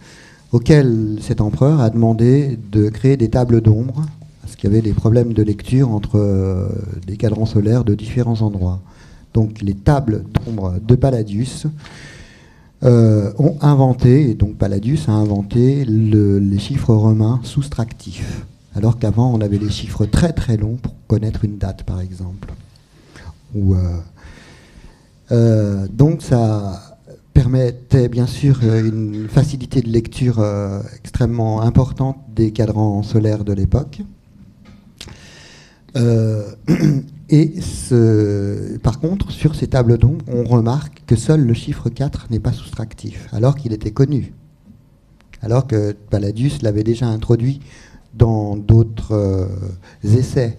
auquel cet empereur a demandé de créer des tables d'ombre, parce qu'il y avait des problèmes de lecture entre des cadrans solaires de différents endroits. Donc les tables d'ombre de Palladius ont inventé, et donc Palladius a inventé les chiffres romains soustractifs, alors qu'avant on avait les chiffres très très longs pour connaître une date par exemple. Donc ça permettait bien sûr une facilité de lecture extrêmement importante des cadrans solaires de l'époque. Par contre, sur ces tables d'ombre, on remarque que seul le chiffre 4 n'est pas soustractif, alors qu'il était connu, alors que Palladius l'avait déjà introduit dans d'autres essais,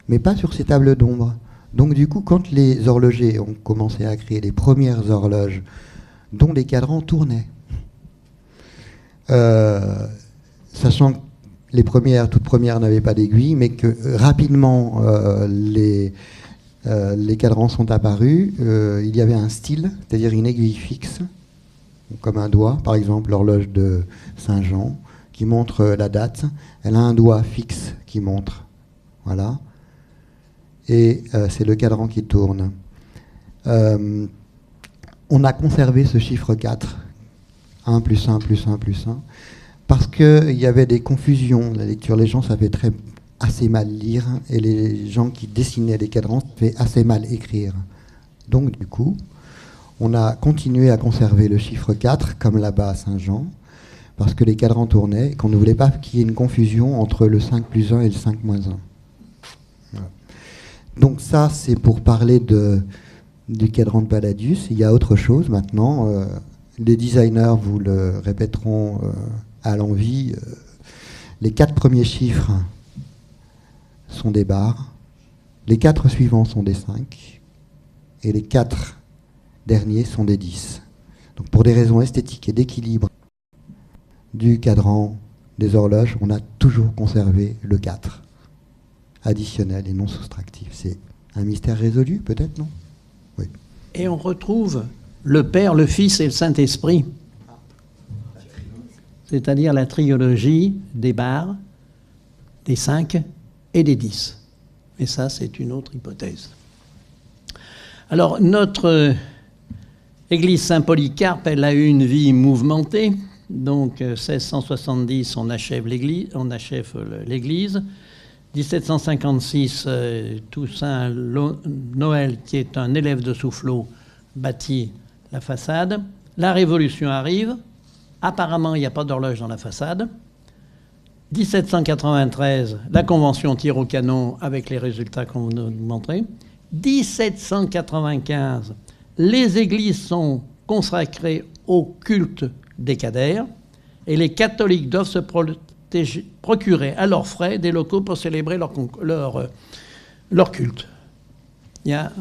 mais pas sur ces tables d'ombre. Donc du coup, quand les horlogers ont commencé à créer les premières horloges dont les cadrans tournaient, sachant que les toutes premières n'avaient pas d'aiguille, mais que rapidement les cadrans sont apparus, il y avait un style, c'est-à-dire une aiguille fixe, comme un doigt, par exemple l'horloge de Saint-Jean, qui montre la date, elle a un doigt fixe qui montre, voilà, et c'est le cadran qui tourne. On a conservé ce chiffre 4, 1 plus 1 plus 1 plus 1, parce qu'il y avait des confusions, la lecture, les gens savaient assez mal lire, et les gens qui dessinaient les cadrans savaient assez mal écrire. Donc du coup, on a continué à conserver le chiffre 4, comme là-bas à Saint-Jean, parce que les cadrans tournaient, et qu'on ne voulait pas qu'il y ait une confusion entre le 5 plus 1 et le 5 moins 1. Voilà. Donc ça, c'est pour parler du cadran de Palladius. Il y a autre chose maintenant. Les designers vous le répéteront à l'envi. Les 4 premiers chiffres sont des barres. Les 4 suivants sont des 5. Et les 4 derniers sont des 10. Donc pour des raisons esthétiques et d'équilibre du cadran des horloges, on a toujours conservé le 4. Additionnel et non soustractif. C'est un mystère résolu, peut-être, non? Oui. Et on retrouve le Père, le Fils et le Saint-Esprit. C'est-à-dire la trilogie des barres, des 5 et des 10. Mais ça, c'est une autre hypothèse. Alors, notre église Saint-Polycarpe, elle a eu une vie mouvementée. Donc, 1670, on achève l'église. 1756, Toussaint Noël, qui est un élève de Soufflot, bâtit la façade. La Révolution arrive. Apparemment, il n'y a pas d'horloge dans la façade. 1793, la Convention tire au canon avec les résultats qu'on vous a montrés. 1795, les églises sont consacrées au culte décadaire et les catholiques doivent se procurer à leurs frais des locaux pour célébrer leur culte. Il y a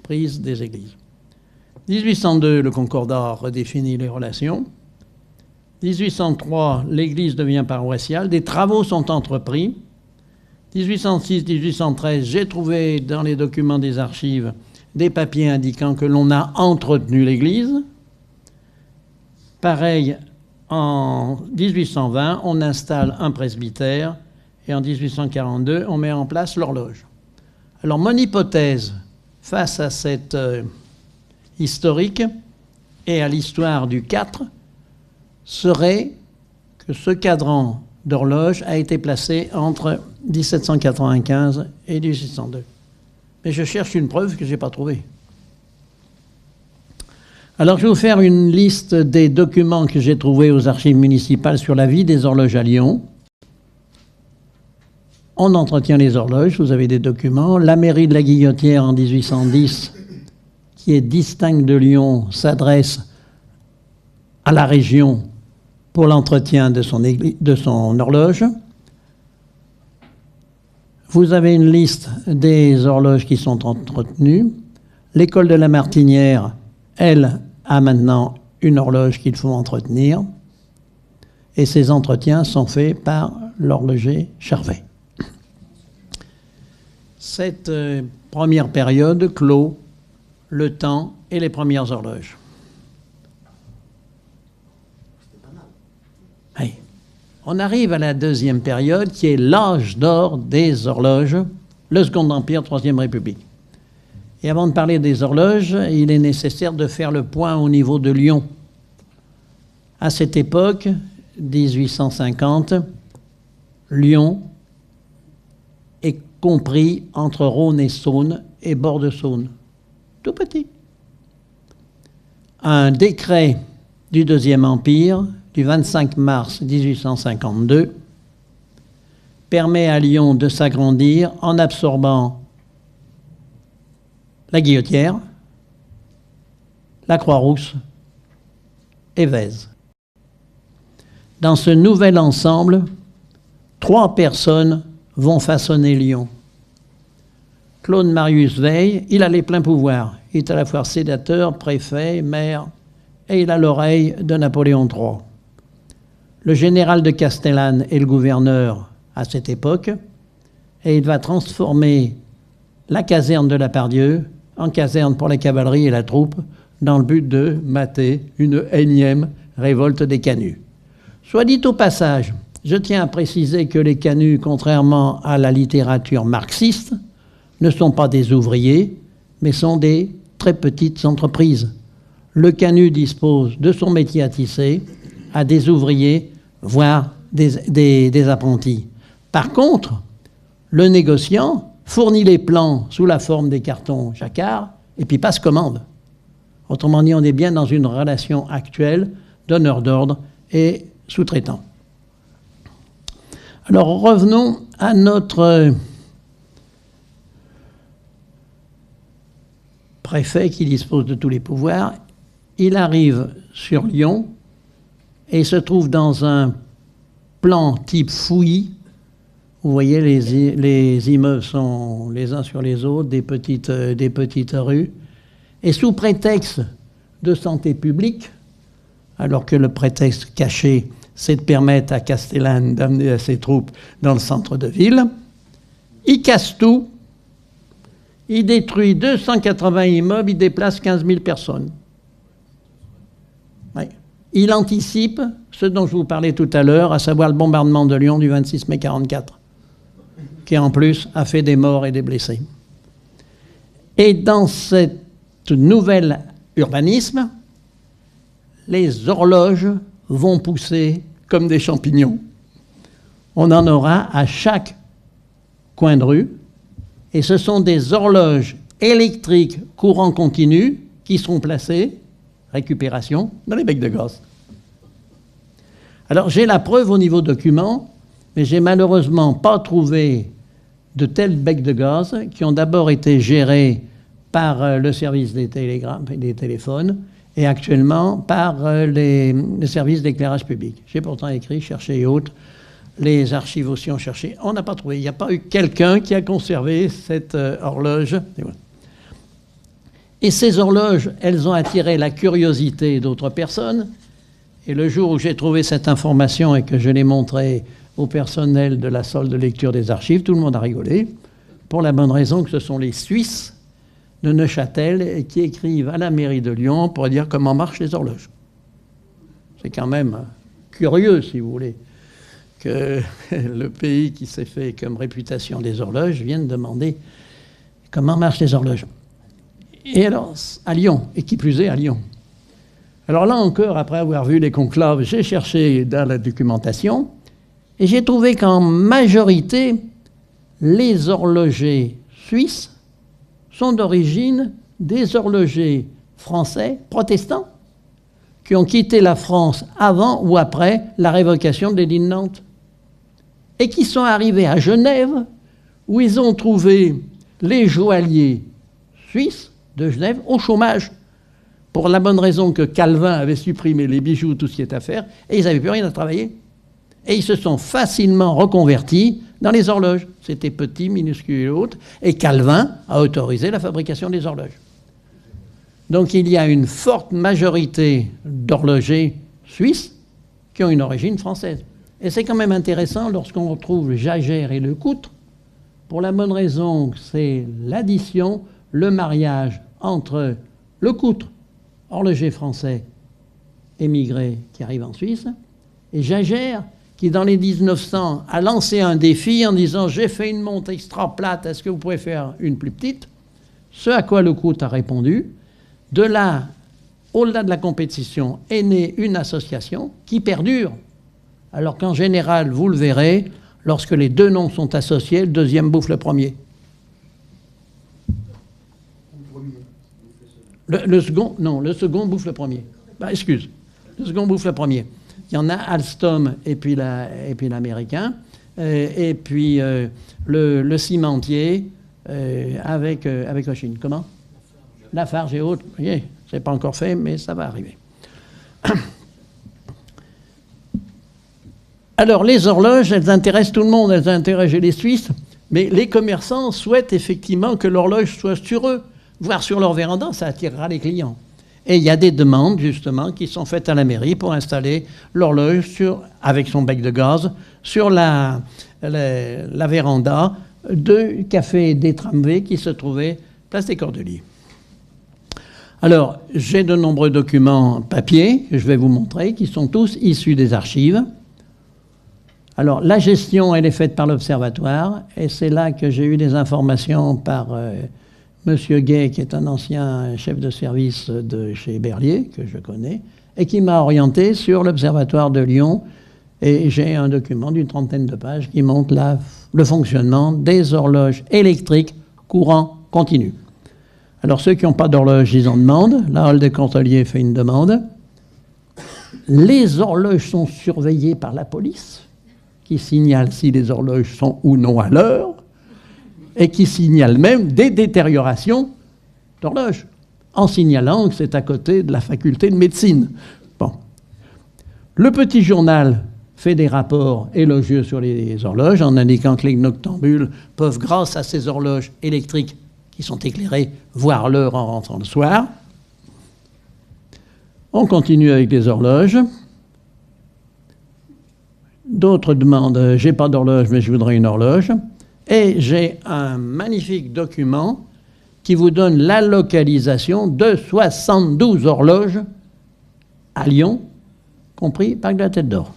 prise des églises. 1802, le Concordat redéfinit les relations. 1803, l'église devient paroissiale. Des travaux sont entrepris. 1806-1813, j'ai trouvé dans les documents des archives des papiers indiquant que l'on a entretenu l'église. Pareil, en 1820, on installe un presbytère et en 1842, on met en place l'horloge. Alors, mon hypothèse face à cette historique et à l'histoire du 4 serait que ce cadran d'horloge a été placé entre 1795 et 1802. Mais je cherche une preuve que je n'ai pas trouvée. Alors, je vais vous faire une liste des documents que j'ai trouvés aux archives municipales sur la vie des horloges à Lyon. On entretient les horloges, vous avez des documents. La mairie de la Guillotière en 1810, qui est distincte de Lyon, s'adresse à la région pour l'entretien de son horloge. Vous avez une liste des horloges qui sont entretenues. L'école de la Martinière, elle, a maintenant une horloge qu'il faut entretenir. Et ces entretiens sont faits par l'horloger Charvet. Cette première période clôt le temps et les premières horloges. Oui. On arrive à la deuxième période qui est l'âge d'or des horloges, le Second Empire, Troisième République. Et avant de parler des horloges, il est nécessaire de faire le point au niveau de Lyon. À cette époque, 1850, Lyon est compris entre Rhône et Saône et bord de Saône. Tout petit. un décret du Deuxième Empire du 25 mars 1852 permet à Lyon de s'agrandir en absorbant la Guillotière, la Croix-Rousse et Vèze. Dans ce nouvel ensemble, 3 personnes vont façonner Lyon. Claude Marius Veil, il a les pleins pouvoirs. Il est à la fois sédateur, préfet, maire, et il a l'oreille de Napoléon III. Le général de Castellane est le gouverneur à cette époque, et il va transformer la caserne de la Pardieu en caserne pour la cavalerie et la troupe, dans le but de mater une énième révolte des canuts. Soit dit au passage, je tiens à préciser que les canuts, contrairement à la littérature marxiste, ne sont pas des ouvriers, mais sont des très petites entreprises. Le canut dispose de son métier à tisser à des ouvriers, voire des apprentis. Par contre, le négociant fournit les plans sous la forme des cartons jacquard et puis passe commande. Autrement dit, on est bien dans une relation actuelle donneur d'ordre et sous-traitant. Alors revenons à notre préfet qui dispose de tous les pouvoirs. Il arrive sur Lyon et se trouve dans un plan type fouillis. Vous voyez, les immeubles sont les uns sur les autres, des petites rues. Et sous prétexte de santé publique, alors que le prétexte caché, c'est de permettre à Castellane d'amener ses troupes dans le centre de ville, il casse tout, il détruit 280 immeubles, il déplace 15 000 personnes. Oui. Il anticipe ce dont je vous parlais tout à l'heure, à savoir le bombardement de Lyon du 26 mai 1944, qui en plus a fait des morts et des blessés. Et dans cet nouvel urbanisme, les horloges vont pousser comme des champignons. On en aura à chaque coin de rue, et ce sont des horloges électriques courant continu qui seront placées, récupération, dans les becs de gaz. Alors j'ai la preuve au niveau document, mais j'ai malheureusement pas trouvé de tels becs de gaz qui ont d'abord été gérés par le service des télégrammes et des téléphones et actuellement par les services d'éclairage public. J'ai pourtant écrit, cherché et autres, les archives aussi ont cherché. On n'a pas trouvé. Il n'y a pas eu quelqu'un qui a conservé cette horloge. Et ces horloges, elles ont attiré la curiosité d'autres personnes. Et le jour où j'ai trouvé cette information et que je l'ai montrée au personnel de la salle de lecture des archives, tout le monde a rigolé, pour la bonne raison que ce sont les Suisses de Neuchâtel qui écrivent à la mairie de Lyon pour dire comment marchent les horloges. C'est quand même curieux, si vous voulez, que le pays qui s'est fait comme réputation des horloges vienne demander comment marchent les horloges. Et alors, à Lyon, et qui plus est à Lyon. Alors là encore, après avoir vu les conclaves, j'ai cherché dans la documentation et j'ai trouvé qu'en majorité, les horlogers suisses sont d'origine des horlogers français protestants qui ont quitté la France avant ou après la révocation de l'édit de Nantes et qui sont arrivés à Genève où ils ont trouvé les joailliers suisses de Genève au chômage pour la bonne raison que Calvin avait supprimé les bijoux, tout ce qui est à faire, et ils n'avaient plus rien à travailler. Et ils se sont facilement reconvertis dans les horloges. C'était petit, minuscule et autres. Et Calvin a autorisé la fabrication des horloges. Donc il y a une forte majorité d'horlogers suisses qui ont une origine française. Et c'est quand même intéressant lorsqu'on retrouve Jaeger et Lecoutre, pour la bonne raison que c'est l'addition, le mariage entre Lecoutre, horloger français émigré qui arrive en Suisse, et Jaeger, qui dans les 1900 a lancé un défi en disant « J'ai fait une montre extra plate, est-ce que vous pouvez faire une plus petite ?» Ce à quoi Lecoutre a répondu. De là, au-delà de la compétition, est née une association qui perdure. Alors qu'en général, vous le verrez, lorsque les deux noms sont associés, le deuxième bouffe le premier. Le second bouffe le premier. Excuse, le second bouffe le premier. Il y en a Alstom et puis l'américain, et puis le cimentier avec Oshine. Comment? Lafarge et autres. Vous voyez, c'est pas encore fait, mais ça va arriver. Alors, les horloges, elles intéressent tout le monde, elles intéressent les Suisses, mais les commerçants souhaitent effectivement que l'horloge soit sur eux, voire sur leur véranda, ça attirera les clients. Et il y a des demandes, justement, qui sont faites à la mairie pour installer l'horloge avec son bec de gaz sur la véranda de Café des Tramways qui se trouvait place des Cordeliers. Alors, j'ai de nombreux documents papier que je vais vous montrer, qui sont tous issus des archives. Alors, la gestion, elle est faite par l'Observatoire, et c'est là que j'ai eu des informations par Monsieur Gay, qui est un ancien chef de service de chez Berlier, que je connais, et qui m'a orienté sur l'Observatoire de Lyon, et j'ai un document d'une 30aine de pages qui montre le fonctionnement des horloges électriques courant continu. Alors, ceux qui n'ont pas d'horloge, ils en demandent. La Halle des Cordeliers fait une demande. Les horloges sont surveillées par la police, qui signale si les horloges sont ou non à l'heure, et qui signale même des détériorations d'horloges, en signalant que c'est à côté de la faculté de médecine. Bon. Le petit journal fait des rapports élogieux sur les horloges, en indiquant que les noctambules peuvent, grâce à ces horloges électriques qui sont éclairées, voir l'heure en rentrant le soir. On continue avec les horloges. D'autres demandent, j'ai pas d'horloge, mais je voudrais une horloge. Et j'ai un magnifique document qui vous donne la localisation de 72 horloges à Lyon, compris Parc de la Tête d'Or.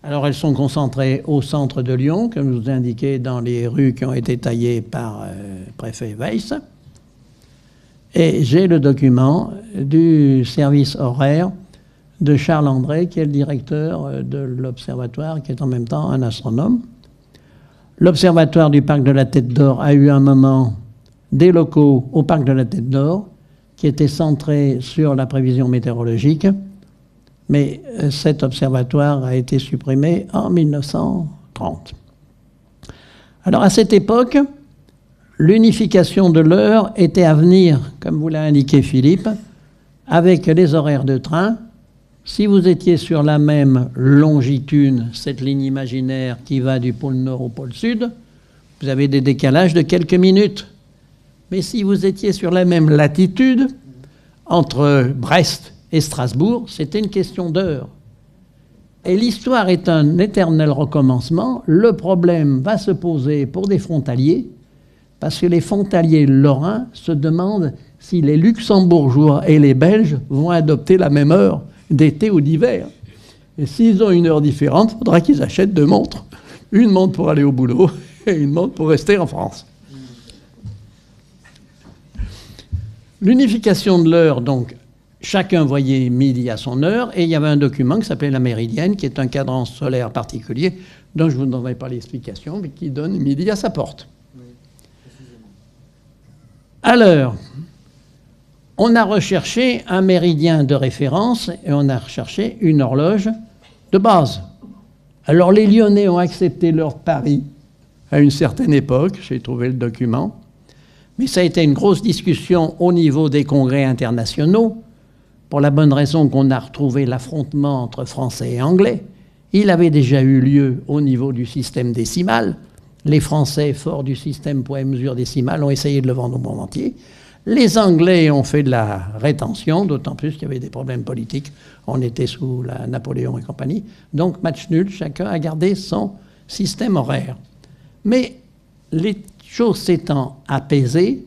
Alors elles sont concentrées au centre de Lyon, comme je vous ai indiqué, dans les rues qui ont été taillées par préfet Weiss. Et j'ai le document du service horaire de Charles André, qui est le directeur de l'Observatoire, qui est en même temps un astronome. L'Observatoire du Parc de la Tête d'Or a eu un moment des locaux au Parc de la Tête d'Or, qui étaient centrés sur la prévision météorologique, mais cet observatoire a été supprimé en 1930. Alors à cette époque, l'unification de l'heure était à venir, comme vous l'a indiqué Philippe, avec les horaires de train. Si vous étiez sur la même longitude, cette ligne imaginaire qui va du pôle nord au pôle sud, vous avez des décalages de quelques minutes. Mais si vous étiez sur la même latitude, entre Brest et Strasbourg, c'était une question d'heure. Et l'histoire est un éternel recommencement. Le problème va se poser pour des frontaliers, parce que les frontaliers lorrains se demandent si les Luxembourgeois et les Belges vont adopter la même heure d'été ou d'hiver. Et s'ils ont une heure différente, il faudra qu'ils achètent 2 montres. Une montre pour aller au boulot et une montre pour rester en France. L'unification de l'heure, donc, chacun voyait midi à son heure, et il y avait un document qui s'appelait la méridienne, qui est un cadran solaire particulier, dont je ne vous donnerai pas l'explication, mais qui donne midi à sa porte. Alors, on a recherché un méridien de référence et on a recherché une horloge de base. Alors les Lyonnais ont accepté l'heure de Paris à une certaine époque, j'ai trouvé le document, mais ça a été une grosse discussion au niveau des congrès internationaux, pour la bonne raison qu'on a retrouvé l'affrontement entre Français et Anglais. Il avait déjà eu lieu au niveau du système décimal. Les Français, forts du système poids et mesure décimal, ont essayé de le vendre au monde entier. Les Anglais ont fait de la rétention, d'autant plus qu'il y avait des problèmes politiques. On était sous la Napoléon et compagnie. Donc, match nul, chacun a gardé son système horaire. Mais les choses s'étant apaisées,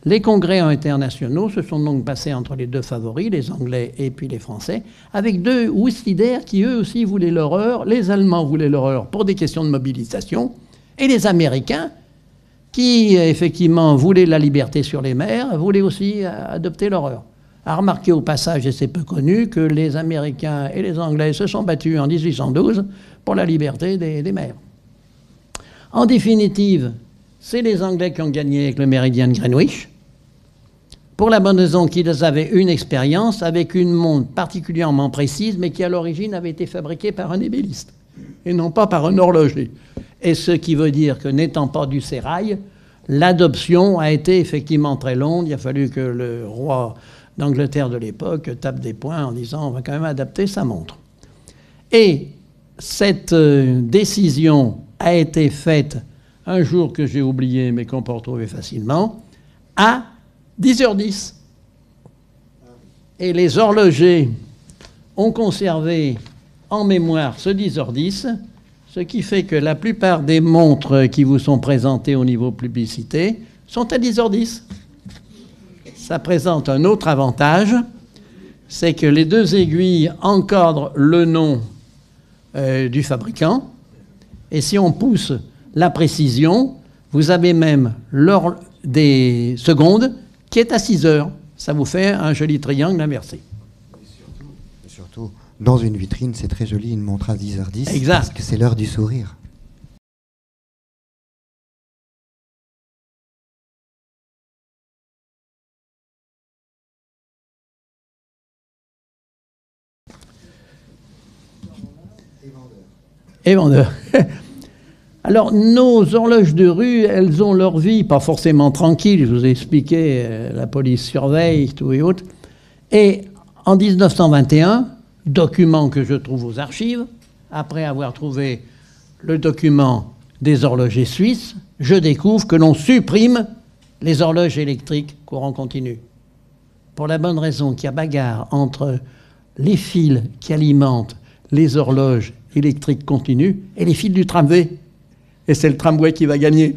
les congrès internationaux se sont donc passés entre les 2 favoris, les Anglais et puis les Français, avec 2 outsidaires qui eux aussi voulaient leur heure. Les Allemands voulaient leur heure pour des questions de mobilisation, et les Américains, qui effectivement voulaient la liberté sur les mers, voulaient aussi adopter leur heure. À remarquer au passage, et c'est peu connu, que les Américains et les Anglais se sont battus en 1812 pour la liberté des mers. En définitive, c'est les Anglais qui ont gagné avec le méridien de Greenwich. pour la bonne raison qu'ils avaient une expérience avec une montre particulièrement précise, mais qui à l'origine avait été fabriquée par un ébéniste, et non pas par un horloger. Et ce qui veut dire que, n'étant pas du sérail, l'adoption a été effectivement très longue. Il a fallu que le roi d'Angleterre de l'époque tape des poings en disant « on va quand même adapter sa montre ». Et cette décision a été faite un jour que j'ai oublié, mais qu'on peut retrouver facilement, à 10h10. Et les horlogers ont conservé en mémoire ce 10h10, ce qui fait que la plupart des montres qui vous sont présentées au niveau publicité sont à 10h10. Ça présente un autre avantage, c'est que les deux aiguilles encadrent le nom du fabricant, et si on pousse la précision, vous avez même l'heure des secondes qui est à 6 heures. Ça vous fait un joli triangle inversé. Et surtout, dans une vitrine, c'est très joli, une montre à 10h10, exact. Parce que c'est l'heure du sourire. Et vendeur. Alors, nos horloges de rue, elles ont leur vie, pas forcément tranquille. Je vous ai expliqué, la police surveille, tout et autres. Et en 1921, document que je trouve aux archives, après avoir trouvé le document des horlogers suisses, je découvre que l'on supprime les horloges électriques courant continu. Pour la bonne raison qu'il y a bagarre entre les fils qui alimentent les horloges électriques continues et les fils du tramway. Et c'est le tramway qui va gagner.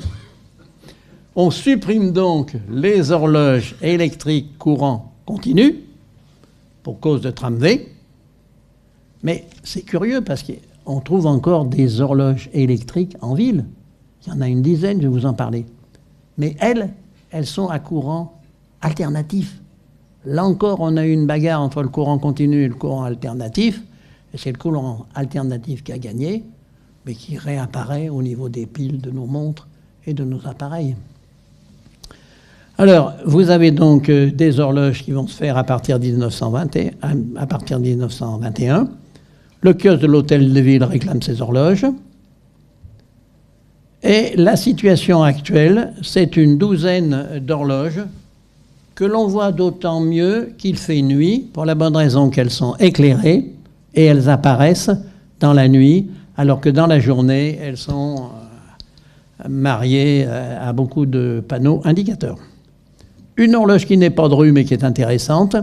On supprime donc les horloges électriques courant continu pour cause de tramway. Mais c'est curieux parce qu'on trouve encore des horloges électriques en ville. Il y en a une dizaine, je vais vous en parler. Mais elles sont à courant alternatif. Là encore, on a eu une bagarre entre le courant continu et le courant alternatif. Et c'est le courant alternatif qui a gagné, mais qui réapparaît au niveau des piles de nos montres et de nos appareils. Alors, vous avez donc des horloges qui vont se faire à partir de 1921. Le kiosque de l'hôtel de ville réclame ses horloges. Et la situation actuelle, c'est une douzaine d'horloges que l'on voit d'autant mieux qu'il fait nuit, pour la bonne raison qu'elles sont éclairées, et elles apparaissent dans la nuit, alors que dans la journée, elles sont mariées à beaucoup de panneaux indicateurs. Une horloge qui n'est pas de rue, mais qui est intéressante,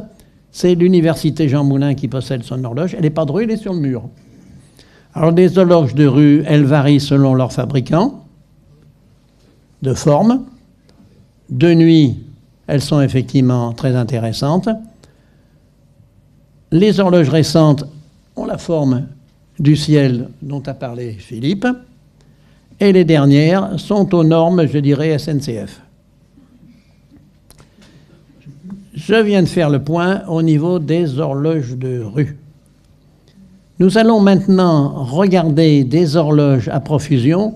c'est l'université Jean Moulin qui possède son horloge. Elle n'est pas de rue, elle est sur le mur. Alors, des horloges de rue, elles varient selon leur fabricant, de forme. De nuit, elles sont effectivement très intéressantes. Les horloges récentes ont la forme du ciel dont a parlé Philippe, et les dernières sont aux normes, je dirais, SNCF. Je viens de faire le point au niveau des horloges de rue. Nous allons maintenant regarder des horloges à profusion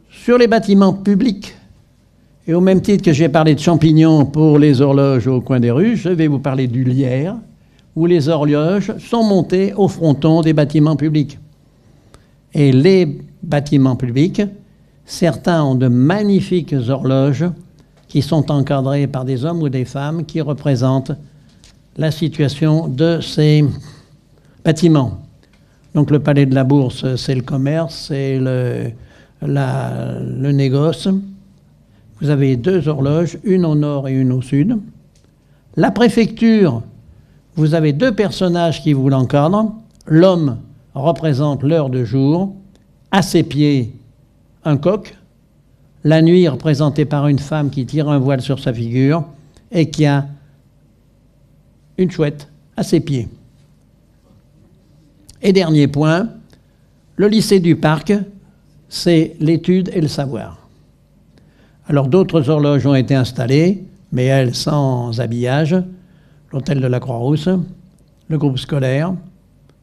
sur les bâtiments publics. Et au même titre que j'ai parlé de champignons pour les horloges au coin des rues, je vais vous parler du lierre, où les horloges sont montées au fronton des bâtiments publics. Et les bâtiments publics, certains ont de magnifiques horloges qui sont encadrées par des hommes ou des femmes qui représentent la situation de ces bâtiments. Donc le palais de la Bourse, c'est le commerce, c'est le négoce. Vous avez deux horloges, une au nord et une au sud. La préfecture, vous avez deux personnages qui vous l'encadrent. L'homme représente l'heure de jour. À ses pieds, un coq. La nuit, représentée par une femme qui tire un voile sur sa figure et qui a une chouette à ses pieds. Et dernier point, le lycée du Parc, c'est l'étude et le savoir. Alors d'autres horloges ont été installées, mais elles sans habillage. L'hôtel de la Croix-Rousse, le groupe scolaire.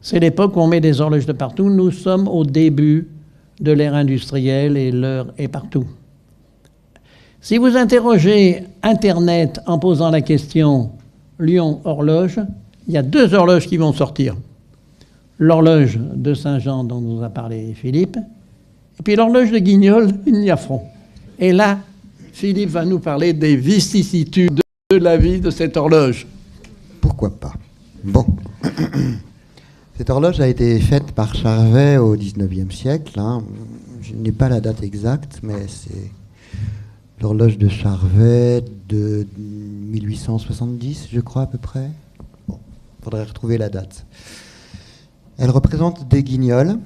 C'est l'époque où on met des horloges de partout. Nous sommes au début de l'ère industrielle et l'heure est partout. Si vous interrogez Internet en posant la question Lyon horloge, il y a 2 horloges qui vont sortir. L'horloge de Saint-Jean dont nous a parlé Philippe, et puis l'horloge de Guignol, Niafron. Et là, Philippe va nous parler des vicissitudes de la vie de cette horloge. Pourquoi pas? Bon. Cette horloge a été faite par Charvet au XIXe siècle. Hein. Je n'ai pas la date exacte, mais c'est l'horloge de Charvet de 1870, je crois, à peu près. Bon, il faudrait retrouver la date. Elle représente des guignols,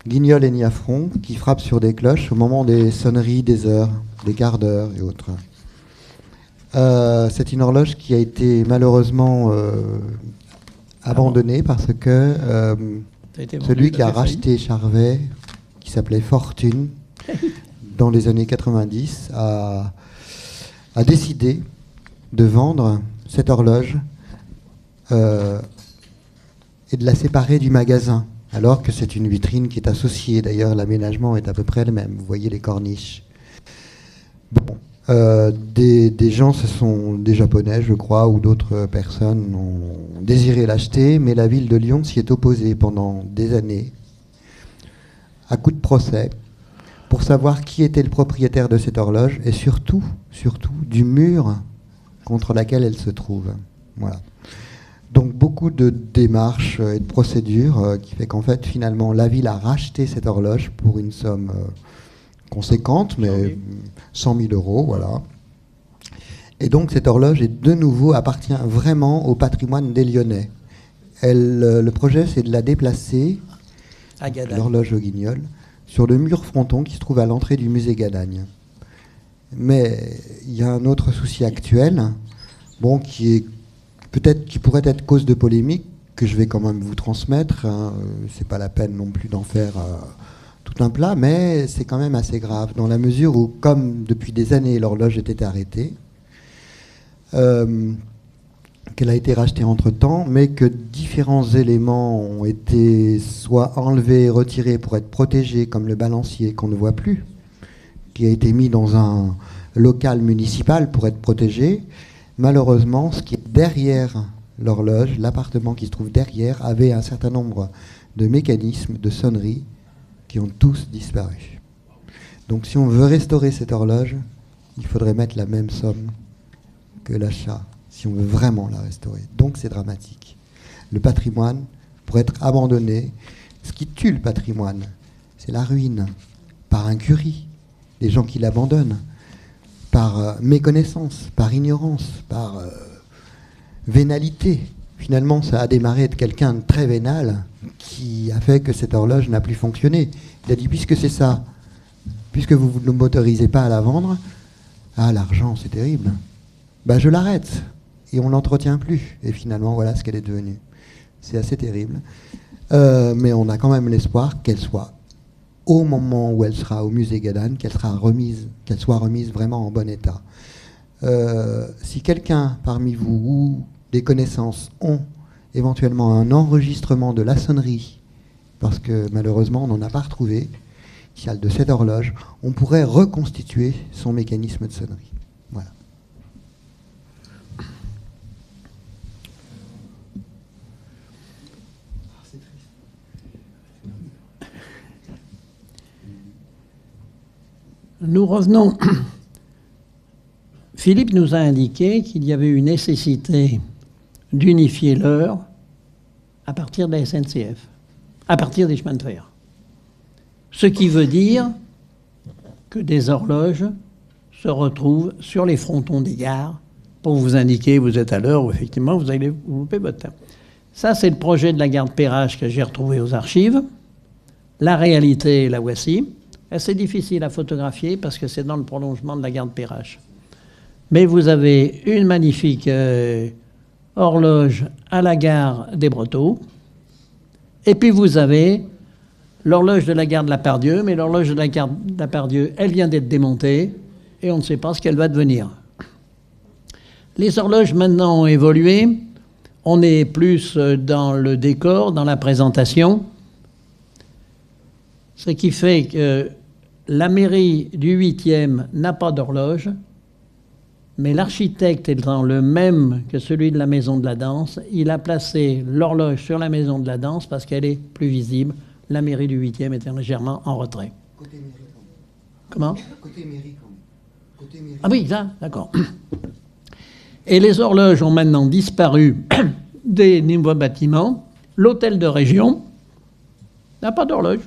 Guignol et Niafron, qui frappent sur des cloches au moment des sonneries des heures, des quarts d'heure et autres. C'est une horloge qui a été malheureusement abandonnée parce que celui qui a racheté Charvet, qui s'appelait Fortune, dans les années 90, a décidé de vendre cette horloge et de la séparer du magasin, alors que c'est une vitrine qui est associée. D'ailleurs, l'aménagement est à peu près le même. Vous voyez les corniches. Bon, des gens, ce sont des Japonais, je crois, ou d'autres personnes ont désiré l'acheter, mais la ville de Lyon s'y est opposée pendant des années, à coup de procès, pour savoir qui était le propriétaire de cette horloge et surtout du mur contre lequel elle se trouve. Voilà. Donc beaucoup de démarches et de procédures qui fait qu'en fait finalement la ville a racheté cette horloge pour une somme conséquente, mais 100 000 €, voilà. Et donc cette horloge de nouveau appartient vraiment au patrimoine des Lyonnais. Le projet, c'est de la déplacer, l'horloge au Guignol, sur le mur fronton qui se trouve à l'entrée du musée Gadagne. Mais il y a un autre souci actuel, bon, qui pourrait être cause de polémique, que je vais quand même vous transmettre. Hein. C'est pas la peine non plus d'en faire tout un plat, mais c'est quand même assez grave, dans la mesure où, comme depuis des années l'horloge était arrêtée, qu'elle a été rachetée entre-temps, mais que différents éléments ont été soit enlevés, retirés pour être protégés, comme le balancier qu'on ne voit plus, qui a été mis dans un local municipal pour être protégé. Malheureusement, ce qui est derrière l'horloge, l'appartement qui se trouve derrière, avait un certain nombre de mécanismes de sonnerie qui ont tous disparu. Donc si on veut restaurer cette horloge, il faudrait mettre la même somme que l'achat, si on veut vraiment la restaurer. Donc c'est dramatique. Le patrimoine pourrait être abandonné. Ce qui tue le patrimoine, c'est la ruine, par incurie, les gens qui l'abandonnent, par méconnaissance, par ignorance, par vénalité. Finalement, ça a démarré de quelqu'un de très vénal qui a fait que cette horloge n'a plus fonctionné. Il a dit, puisque c'est ça, puisque vous ne m'autorisez pas à la vendre, ah, l'argent, c'est terrible, ben, je l'arrête, et on ne l'entretient plus. Et finalement, voilà ce qu'elle est devenue. C'est assez terrible. Mais on a quand même l'espoir qu'elle soit, au moment où elle sera au musée Gadagne, qu'elle soit remise vraiment en bon état. Si quelqu'un parmi vous ou des connaissances ont éventuellement un enregistrement de la sonnerie, parce que malheureusement on n'en a pas retrouvé, celle de cette horloge, on pourrait reconstituer son mécanisme de sonnerie. Voilà. Nous revenons. Philippe nous a indiqué qu'il y avait une nécessité d'unifier l'heure à partir de la SNCF, à partir des chemins de fer. Ce qui veut dire que des horloges se retrouvent sur les frontons des gares pour vous indiquer vous êtes à l'heure où effectivement vous allez vous louper votre temps. Ça, c'est le projet de la gare de Perrache que j'ai retrouvé aux archives. La réalité, la voici. C'est difficile à photographier parce que c'est dans le prolongement de la gare de Perrache. Mais vous avez une magnifique horloge à la gare des Brotteaux. Et puis vous avez l'horloge de la gare de la Pardieu. Mais l'horloge de la gare de la Pardieu, elle vient d'être démontée et on ne sait pas ce qu'elle va devenir. Les horloges maintenant ont évolué. On est plus dans le décor, dans la présentation. Ce qui fait que la mairie du 8e n'a pas d'horloge Mais l'architecte étant le même que celui de la Maison de la Danse, il a placé l'horloge sur la Maison de la Danse parce qu'elle est plus visible. La mairie du 8e était légèrement en retrait. Côté mairie, Comment? Côté mairie, Côté mairie. Ah oui, ça, d'accord. Et les horloges ont maintenant disparu des nouveaux bâtiments. L'hôtel de région n'a pas d'horloge.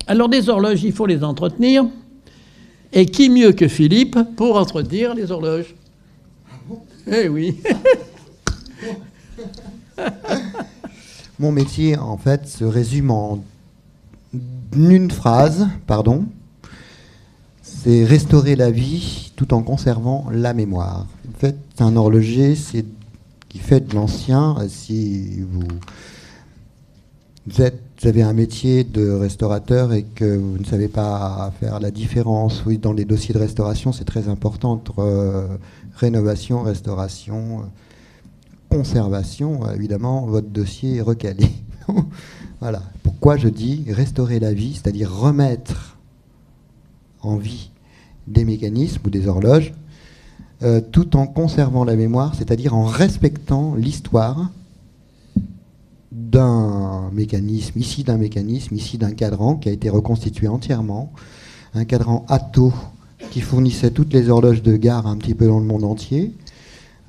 Alors des horloges, il faut les entretenir. Et qui mieux que Philippe pour entretenir les horloges? Eh oui. Mon métier, en fait, se résume en une phrase, pardon. C'est restaurer la vie tout en conservant la mémoire. En fait, un horloger, c'est qui fait de l'ancien. Si vous avez un métier de restaurateur et que vous ne savez pas faire la différence, oui, dans les dossiers de restauration, c'est très important entre rénovation, restauration, conservation. Évidemment, votre dossier est recalé. Voilà. Pourquoi je dis restaurer la vie, c'est-à-dire remettre en vie des mécanismes ou des horloges, tout en conservant la mémoire, c'est-à-dire en respectant l'histoire d'un mécanisme, ici d'un cadran qui a été reconstitué entièrement, un cadran Atto qui fournissait toutes les horloges de gare un petit peu dans le monde entier,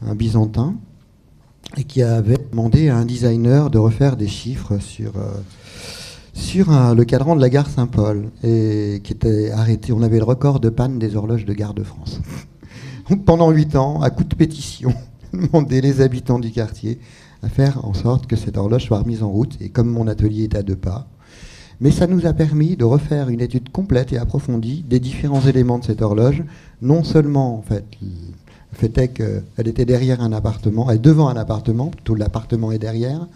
un byzantin, et qui avait demandé à un designer de refaire des chiffres sur le cadran de la gare Saint-Paul, et qui était arrêté. On avait le record de panne des horloges de Gare de France. Pendant 8 ans, à coup de pétition, demander les habitants du quartier à faire en sorte que cette horloge soit remise en route. Et comme mon atelier est à 2 pas, mais ça nous a permis de refaire une étude complète et approfondie des différents éléments de cette horloge. Non seulement, en fait, le fait est qu'elle était derrière un appartement, elle est devant un appartement, plutôt l'appartement est derrière.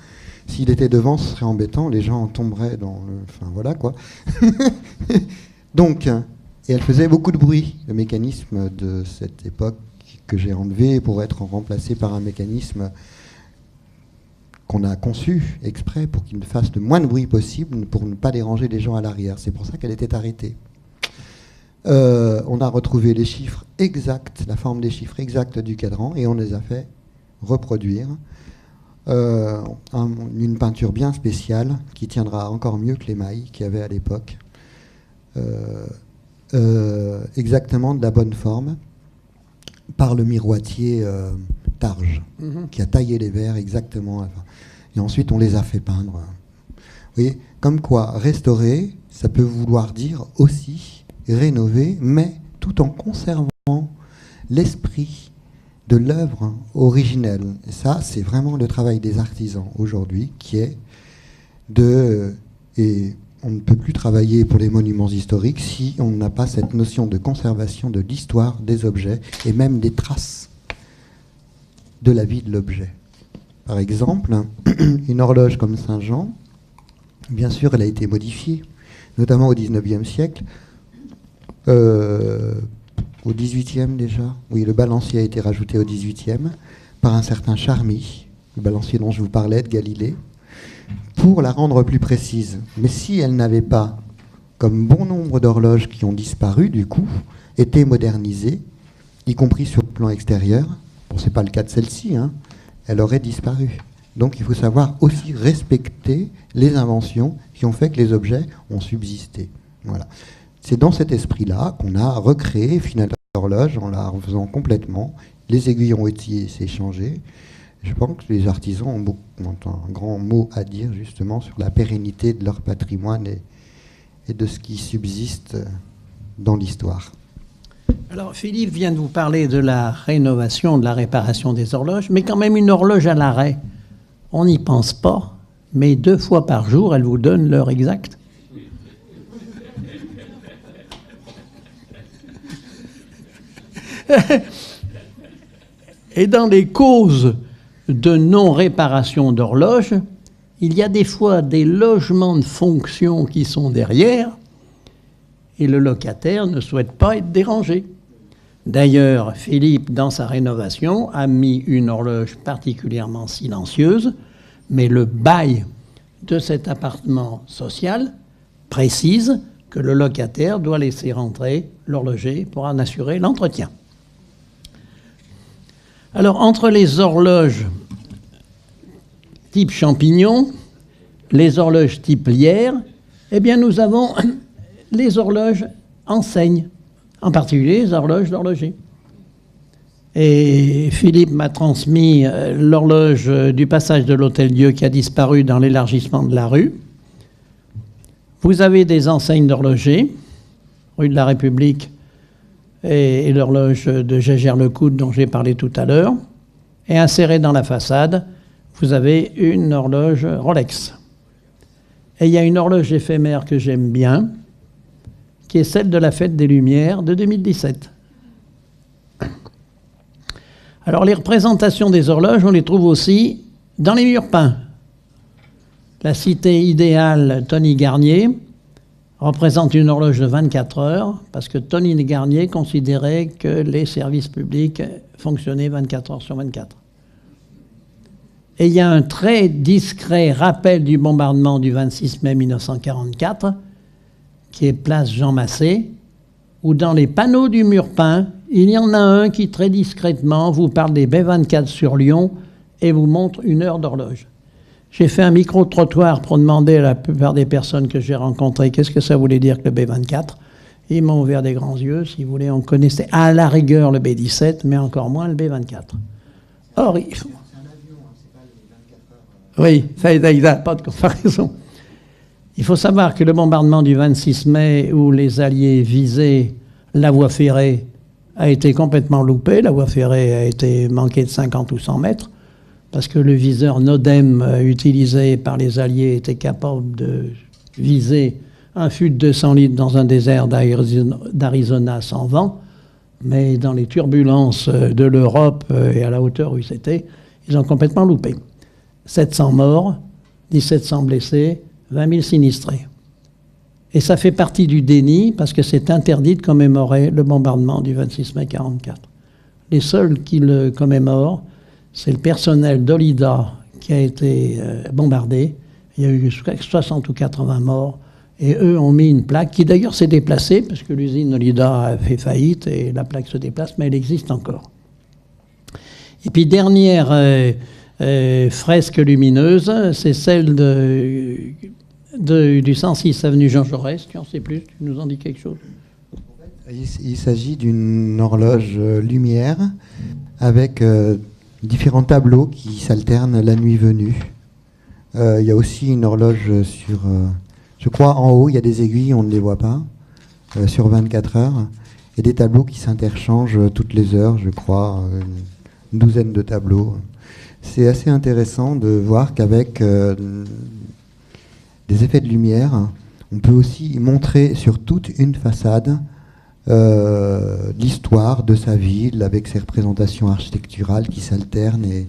S'il était devant, ce serait embêtant, les gens tomberaient dans le... Enfin, voilà, quoi. Donc, et elle faisait beaucoup de bruit, le mécanisme de cette époque que j'ai enlevé pour être remplacé par un mécanisme qu'on a conçu exprès pour qu'il fasse le moins de bruit possible pour ne pas déranger les gens à l'arrière. C'est pour ça qu'elle était arrêtée. On a retrouvé les chiffres exacts, la forme des chiffres exacts du cadran, et on les a fait reproduire. Une peinture bien spéciale qui tiendra encore mieux que l'émail qu'il y avait à l'époque. Exactement de la bonne forme, par le miroitier Targe, qui a taillé les verres exactement. Et ensuite, on les a fait peindre. Vous voyez, comme quoi, restaurer, ça peut vouloir dire aussi rénover, mais tout en conservant l'esprit de l'œuvre originelle. Et ça, c'est vraiment le travail des artisans aujourd'hui, qui est et on ne peut plus travailler pour les monuments historiques si on n'a pas cette notion de conservation de l'histoire des objets et même des traces de la vie de l'objet. Par exemple, une horloge comme Saint-Jean, bien sûr, elle a été modifiée, notamment au XIXe siècle. Au XVIIIe déjà, oui, le balancier a été rajouté au XVIIIe par un certain Charmy, le balancier dont je vous parlais de Galilée, pour la rendre plus précise. Mais si elle n'avait pas, comme bon nombre d'horloges qui ont disparu du coup, été modernisée, y compris sur le plan extérieur, bon, c'est pas le cas de celle-ci, hein, elle aurait disparu. Donc il faut savoir aussi respecter les inventions qui ont fait que les objets ont subsisté. Voilà. C'est dans cet esprit-là qu'on a recréé finalement l'horloge en la refaisant complètement. Les aiguilles ont été échangées. Je pense que les artisans ont un grand mot à dire justement sur la pérennité de leur patrimoine et de ce qui subsiste dans l'histoire. Alors Philippe vient de vous parler de la rénovation, de la réparation des horloges, mais quand même une horloge à l'arrêt, on n'y pense pas, mais 2 fois par jour, elle vous donne l'heure exacte. Et dans les causes de non-réparation d'horloge, il y a des fois des logements de fonction qui sont derrière et le locataire ne souhaite pas être dérangé. D'ailleurs, Philippe, dans sa rénovation, a mis une horloge particulièrement silencieuse, mais le bail de cet appartement social précise que le locataire doit laisser rentrer l'horloger pour en assurer l'entretien. Alors, entre les horloges type champignon, les horloges type lierre, eh bien, nous avons les horloges enseignes, en particulier les horloges d'horloger. Et Philippe m'a transmis l'horloge du passage de l'Hôtel-Dieu qui a disparu dans l'élargissement de la rue. Vous avez des enseignes d'horloger, rue de la République et l'horloge de Gégère-le-Coude dont j'ai parlé tout à l'heure. Et inséré dans la façade, vous avez une horloge Rolex. Et il y a une horloge éphémère que j'aime bien, qui est celle de la Fête des Lumières de 2017. Alors les représentations des horloges, on les trouve aussi dans les murs peints. La cité idéale Tony Garnier représente une horloge de 24 heures, parce que Tony Garnier considérait que les services publics fonctionnaient 24 heures sur 24. Et il y a un très discret rappel du bombardement du 26 mai 1944, qui est place Jean Massé, où dans les panneaux du mur peint, il y en a un qui très discrètement vous parle des B-24 sur Lyon et vous montre une heure d'horloge. J'ai fait un micro-trottoir pour demander à la plupart des personnes que j'ai rencontrées qu'est-ce que ça voulait dire que le B-24. Ils m'ont ouvert des grands yeux. Si vous voulez, on connaissait à la rigueur le B-17, mais encore moins le B-24. Or, il faut... Oui, ça n'a pas de comparaison. Il faut savoir que le bombardement du 26 mai, où les Alliés visaient la voie ferrée, a été complètement loupé. La voie ferrée a été manquée de 50 ou 100 mètres, parce que le viseur NODEM utilisé par les Alliés était capable de viser un fût de 200 litres dans un désert d'Arizona sans vent, mais dans les turbulences de l'Europe et à la hauteur où ils étaient, ils ont complètement loupé. 700 morts, 1700 blessés, 20 000 sinistrés. Et ça fait partie du déni, parce que c'est interdit de commémorer le bombardement du 26 mai 1944. Les seuls qui le commémorent, c'est le personnel d'Olida qui a été bombardé. Il y a eu 60 ou 80 morts. Et eux ont mis une plaque qui d'ailleurs s'est déplacée, parce que l'usine Olida a fait faillite et la plaque se déplace, mais elle existe encore. Et puis dernière fresque lumineuse, c'est celle du 106 avenue Jean Jaurès. Tu en sais plus, tu nous en dis quelque chose? Il s'agit d'une horloge lumière avec différents tableaux qui s'alternent la nuit venue. Il y a aussi une horloge sur, je crois en haut, il y a des aiguilles, on ne les voit pas, sur 24 heures, et des tableaux qui s'interchangent toutes les heures, je crois, une douzaine de tableaux. C'est assez intéressant de voir qu'avec des effets de lumière, on peut aussi montrer sur toute une façade l'histoire de sa ville avec ses représentations architecturales qui s'alternent et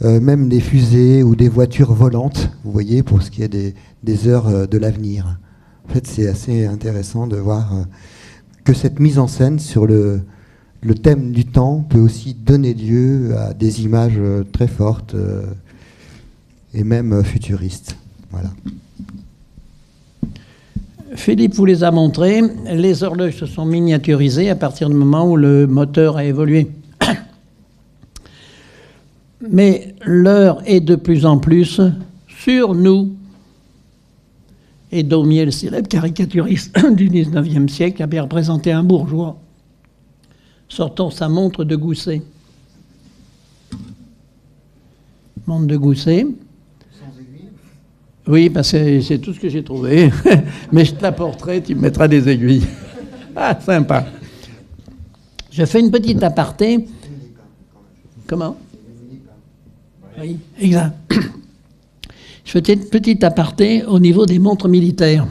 même des fusées ou des voitures volantes, vous voyez, pour ce qui est des heures de l'avenir. En fait, c'est assez intéressant de voir que cette mise en scène sur le thème du temps peut aussi donner lieu à des images très fortes et même futuristes. Voilà. Philippe vous les a montrés. Les horloges se sont miniaturisées à partir du moment où le moteur a évolué. Mais l'heure est de plus en plus sur nous. Et Daumier, le célèbre caricaturiste du 19e siècle, avait représenté un bourgeois sortant sa montre de gousset. Montre de gousset. Oui, parce que c'est tout ce que j'ai trouvé. Mais je te l'apporterai, tu me mettras des aiguilles. Ah, sympa. Je fais une petite aparté. Comment? Oui, exact. Je fais une petite aparté au niveau des montres militaires.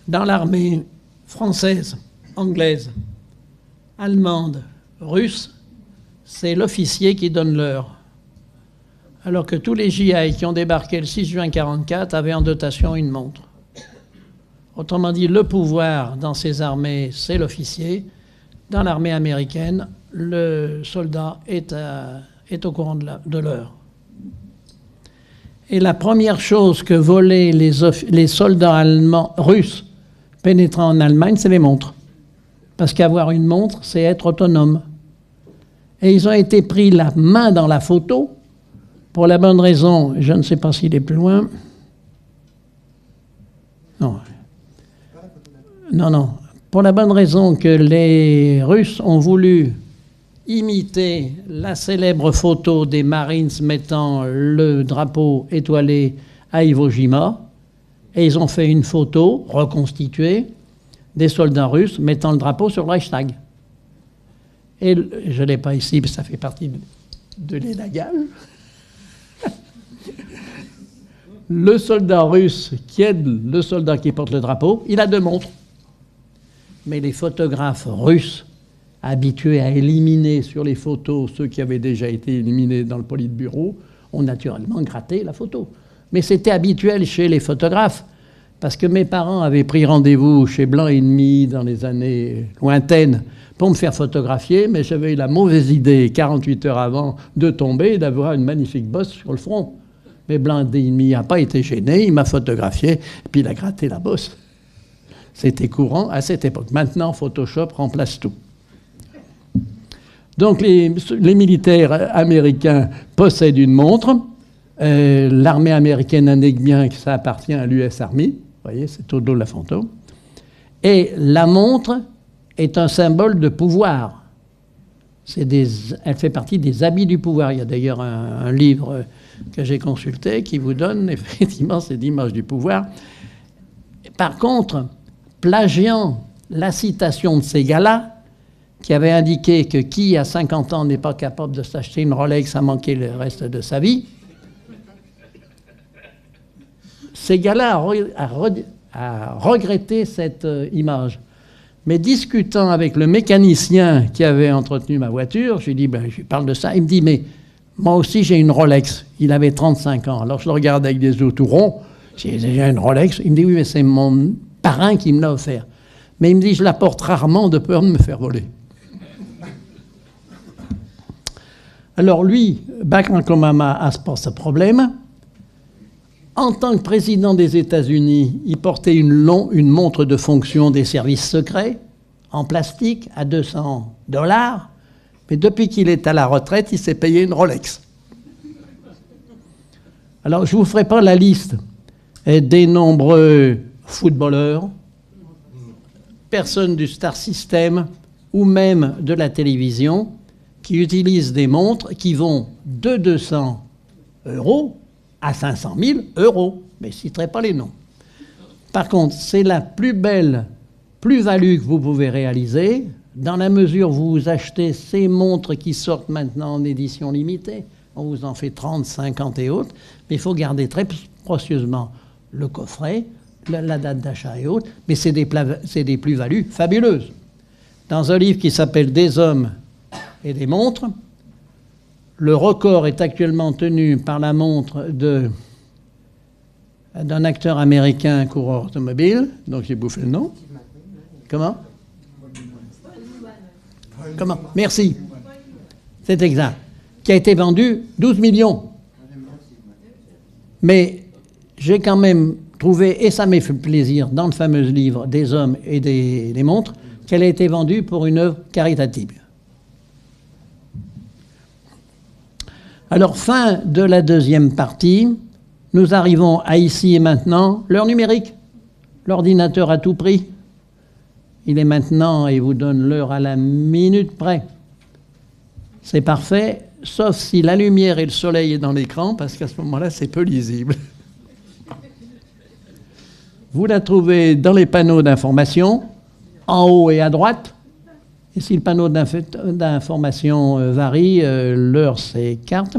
Dans l'armée française, anglaise, allemande, russe, c'est l'officier qui donne l'heure. Alors que tous les GI qui ont débarqué le 6 juin 1944 avaient en dotation une montre. Autrement dit, le pouvoir dans ces armées, c'est l'officier. Dans l'armée américaine, le soldat est au courant de l'heure. Et la première chose que volaient les soldats russes pénétrant en Allemagne, c'est les montres. Parce qu'avoir une montre, c'est être autonome. Et ils ont été pris la main dans la photo pour la bonne raison, je ne sais pas s'il est plus loin. Non. Non. Pour la bonne raison que les Russes ont voulu imiter la célèbre photo des Marines mettant le drapeau étoilé à Iwo Jima, et ils ont fait une photo reconstituée des soldats russes mettant le drapeau sur le Reichstag. Et je ne l'ai pas ici, mais ça fait partie de l'élagage. Le soldat russe qui aide le soldat qui porte le drapeau, il a 2 montres. Mais les photographes russes, habitués à éliminer sur les photos ceux qui avaient déjà été éliminés dans le Politburo, ont naturellement gratté la photo. Mais c'était habituel chez les photographes, parce que mes parents avaient pris rendez-vous chez Blanc et Demi dans les années lointaines pour me faire photographier, mais j'avais eu la mauvaise idée, 48 heures avant, de tomber et d'avoir une magnifique bosse sur le front. Mais Blanc et Demi n'a pas été gêné, il m'a photographié, et puis il a gratté la bosse. C'était courant à cette époque. Maintenant, Photoshop remplace tout. Donc les militaires américains possèdent une montre. L'armée américaine indique bien que ça appartient à l'US Army. Vous voyez, c'est au dos de la photo. Et la montre est un symbole de pouvoir. Elle fait partie des habits du pouvoir. Il y a d'ailleurs un livre que j'ai consulté qui vous donne effectivement cette image du pouvoir. Par contre, plagiant la citation de ces gars-là, qui avait indiqué que qui, à 50 ans, n'est pas capable de s'acheter une Rolex à manquer le reste de sa vie, ces gars-là a regretté cette image. Mais discutant avec le mécanicien qui avait entretenu ma voiture, je lui dis, je lui parle de ça, il me dit, mais moi aussi j'ai une Rolex. Il avait 35 ans. Alors je le regarde avec des yeux tout ronds, j'ai déjà une Rolex. Il me dit, oui, mais c'est mon parrain qui me l'a offert. Mais il me dit, je la porte rarement de peur de me faire voler. Alors lui, Barack Obama a ce problème. En tant que président des États-Unis, il portait une montre de fonction des services secrets, en plastique, à $200. Mais depuis qu'il est à la retraite, il s'est payé une Rolex. Alors, je ne vous ferai pas la liste des nombreux footballeurs, personnes du Star System ou même de la télévision qui utilisent des montres qui vont de 200 € à 500 000 €. Mais je ne citerai pas les noms. Par contre, c'est la plus belle plus-value que vous pouvez réaliser dans la mesure où vous achetez ces montres qui sortent maintenant en édition limitée. On vous en fait 30, 50 et autres. Mais il faut garder très précieusement le coffret, la date d'achat et autres. Mais c'est des plus-values fabuleuses. Dans un livre qui s'appelle « Des hommes et des montres », le record est actuellement tenu par la montre d'un acteur américain coureur automobile, donc j'ai bouffé le nom. Comment? Merci. C'est exact. Qui a été vendu 12 millions. Mais j'ai quand même trouvé, et ça m'a fait plaisir, dans le fameux livre des hommes et des montres, qu'elle a été vendue pour une œuvre caritative. Alors, fin de la deuxième partie, nous arrivons à ici et maintenant, l'heure numérique, l'ordinateur à tout prix. Il est maintenant, et vous donne l'heure à la minute près. C'est parfait, sauf si la lumière et le soleil est dans l'écran, parce qu'à ce moment-là, c'est peu lisible. Vous la trouvez dans les panneaux d'information, en haut et à droite. Et si le panneau d'information varie, l'heure s'écarte.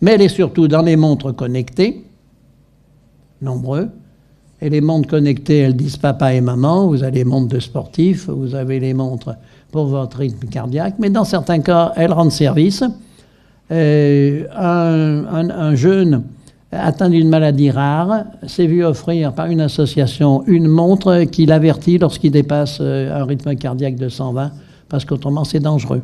Mais elle est surtout dans les montres connectées, nombreux. Et les montres connectées, elles disent papa et maman. Vous avez les montres de sportifs, vous avez les montres pour votre rythme cardiaque. Mais dans certains cas, elles rendent service. Un jeune atteint d'une maladie rare s'est vu offrir par une association une montre qui l'avertit lorsqu'il dépasse un rythme cardiaque de 120, parce qu'autrement c'est dangereux.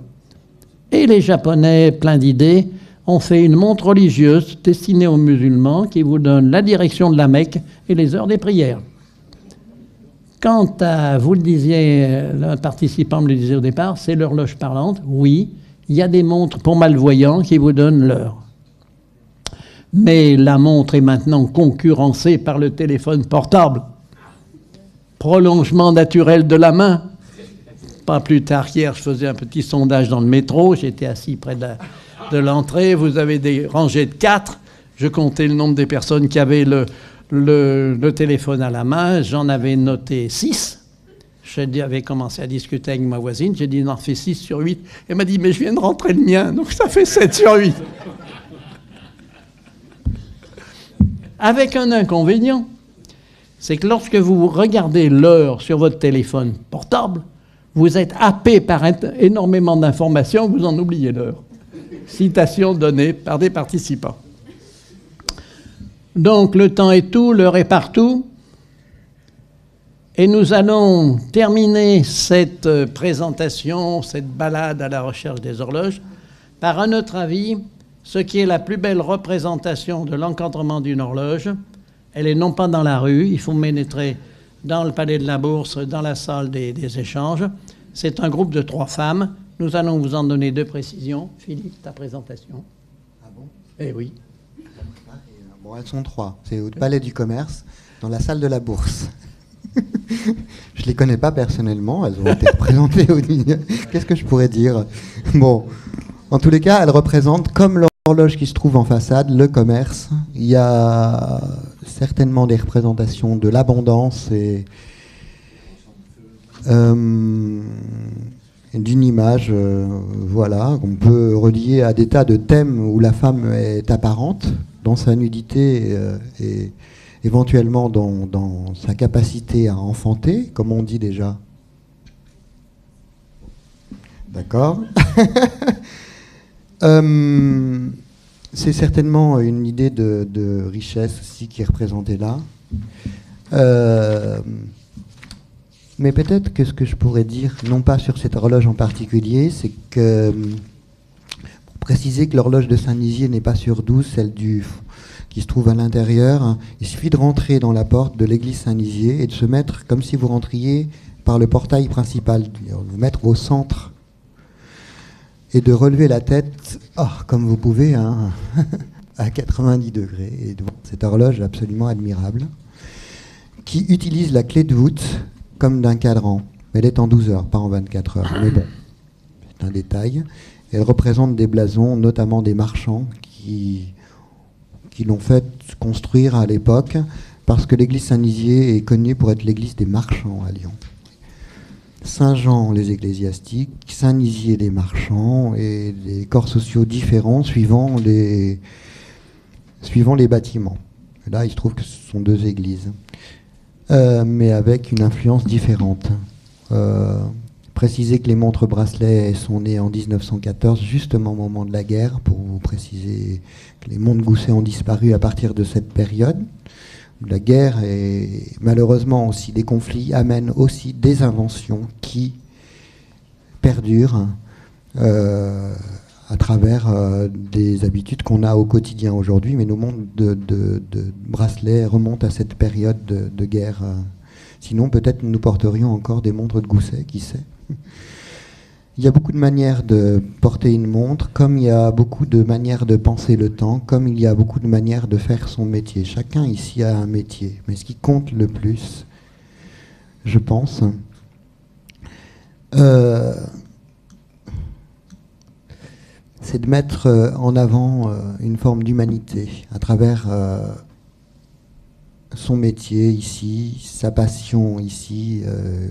Et les Japonais, pleins d'idées, ont fait une montre religieuse destinée aux musulmans qui vous donne la direction de la Mecque et les heures des prières. Quant à, vous le disiez, le participant me le disait au départ, c'est l'horloge parlante. Oui, il y a des montres pour malvoyants qui vous donnent l'heure. Mais la montre est maintenant concurrencée par le téléphone portable. Prolongement naturel de la main. Pas plus tard qu'hier, je faisais un petit sondage dans le métro. J'étais assis près de l'entrée. Vous avez des rangées de 4. Je comptais le nombre des personnes qui avaient le téléphone à la main. J'en avais noté 6. J'avais commencé à discuter avec ma voisine. J'ai dit, non, fait 6 sur 8. Elle m'a dit, mais je viens de rentrer le mien. Donc ça fait 7 sur 8. Avec un inconvénient, c'est que lorsque vous regardez l'heure sur votre téléphone portable, vous êtes happé par énormément d'informations, vous en oubliez l'heure. Citation donnée par des participants. Donc le temps est tout, l'heure est partout. Et nous allons terminer cette présentation, cette balade à la recherche des horloges, par, à notre avis, ce qui est la plus belle représentation de l'encadrement d'une horloge. Elle est non pas dans la rue, il faut pénétrer dans le palais de la Bourse, dans la salle des échanges. C'est un groupe de 3 femmes. Nous allons vous en donner 2 précisions. Philippe, ta présentation. Ah bon ? Eh oui. Bon, elles sont 3. C'est au palais du commerce, dans la salle de la Bourse. Je ne les connais pas personnellement, elles ont été représentées au dîner. Qu'est-ce que je pourrais dire ? Bon, en tous les cas, elles représentent, comme l'horloge qui se trouve en façade, le commerce. Il y a certainement des représentations de l'abondance et d'une image, voilà, qu'on peut relier à des tas de thèmes où la femme est apparente dans sa nudité et éventuellement dans sa capacité à enfanter, comme on dit déjà. D'accord. C'est certainement une idée de richesse aussi qui est représentée là. Mais peut-être que ce que je pourrais dire, non pas sur cette horloge en particulier, c'est que, pour préciser que l'horloge de Saint-Nizier n'est pas sur 12, celle qui se trouve à l'intérieur, il suffit de rentrer dans la porte de l'église Saint-Nizier et de se mettre comme si vous rentriez par le portail principal, vous mettre au centre et de relever la tête, comme vous pouvez, hein, à 90 degrés, et de voir cette horloge absolument admirable, qui utilise la clé de voûte comme d'un cadran. Elle est en 12 heures, pas en 24 heures. Mais bon, c'est un détail. Elle représente des blasons, notamment des marchands qui l'ont fait construire à l'époque, parce que l'église Saint-Nizier est connue pour être l'église des marchands à Lyon. Saint-Jean, les ecclésiastiques, Saint-Nizier, les marchands, et des corps sociaux différents suivant les bâtiments. Et là, il se trouve que ce sont 2 églises. Mais avec une influence différente. Préciser que les montres bracelets sont nées en 1914, justement au moment de la guerre, pour vous préciser que les montres Gousset ont disparu à partir de cette période. La guerre et malheureusement aussi des conflits amènent aussi des inventions qui perdurent à travers des habitudes qu'on a au quotidien aujourd'hui, mais nos montres de bracelets remontent à cette période de guerre. Sinon, peut-être nous porterions encore des montres de Gousset, qui sait. Il y a beaucoup de manières de porter une montre, comme il y a beaucoup de manières de penser le temps, comme il y a beaucoup de manières de faire son métier. Chacun ici a un métier, mais ce qui compte le plus, je pense, c'est de mettre en avant une forme d'humanité à travers son métier ici, sa passion ici.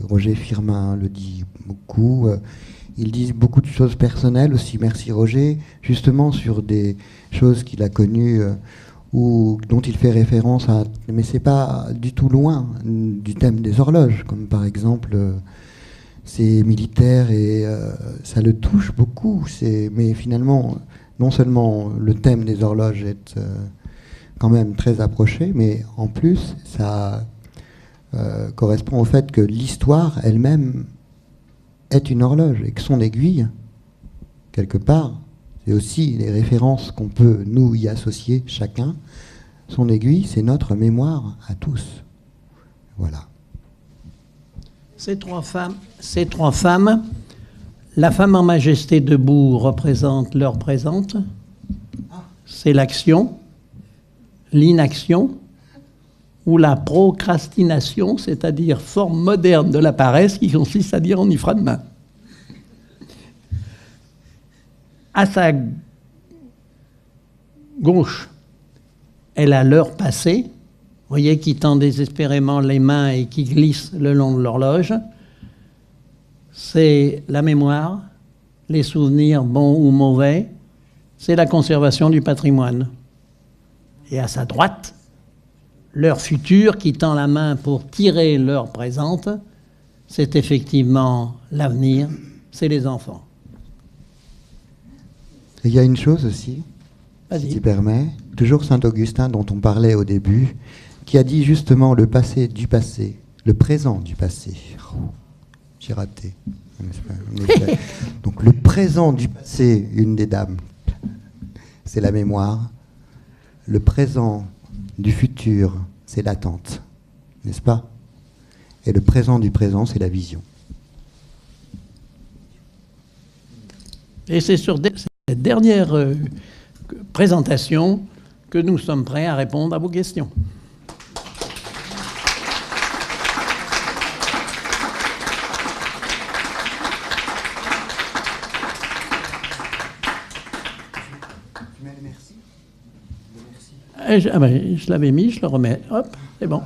Roger Firmin le dit beaucoup. Il dit beaucoup de choses personnelles aussi, merci Roger, justement sur des choses qu'il a connues ou dont il fait référence à... Mais c'est pas du tout loin du thème des horloges, comme par exemple... c'est militaire et ça le touche beaucoup. Mais finalement, non seulement le thème des horloges est quand même très approché, mais en plus, ça correspond au fait que l'histoire elle-même est une horloge et que son aiguille, quelque part, c'est aussi les références qu'on peut nous y associer chacun. Son aiguille, c'est notre mémoire à tous. Voilà. Ces trois femmes, la femme en majesté debout représente l'heure présente. C'est l'action, l'inaction ou la procrastination, c'est-à-dire forme moderne de la paresse qui consiste à dire on y fera demain. À sa gauche, elle a l'heure passée, vous voyez, qui tend désespérément les mains et qui glisse le long de l'horloge. C'est la mémoire, les souvenirs bons ou mauvais, c'est la conservation du patrimoine. Et à sa droite, l'heure future qui tend la main pour tirer l'heure présente, c'est effectivement l'avenir, c'est les enfants. Il y a une chose aussi, Vas-y. si tu permets, toujours Saint-Augustin dont on parlait au début, qui a dit justement le passé du passé, le présent du passé. Oh, j'ai raté. Donc le présent du passé, une des dames, c'est la mémoire. Le présent du futur, c'est l'attente, n'est-ce pas? Et le présent du présent, c'est la vision. Et c'est sur cette dernière présentation que nous sommes prêts à répondre à vos questions. Je l'avais mis, je le remets. Hop, c'est bon.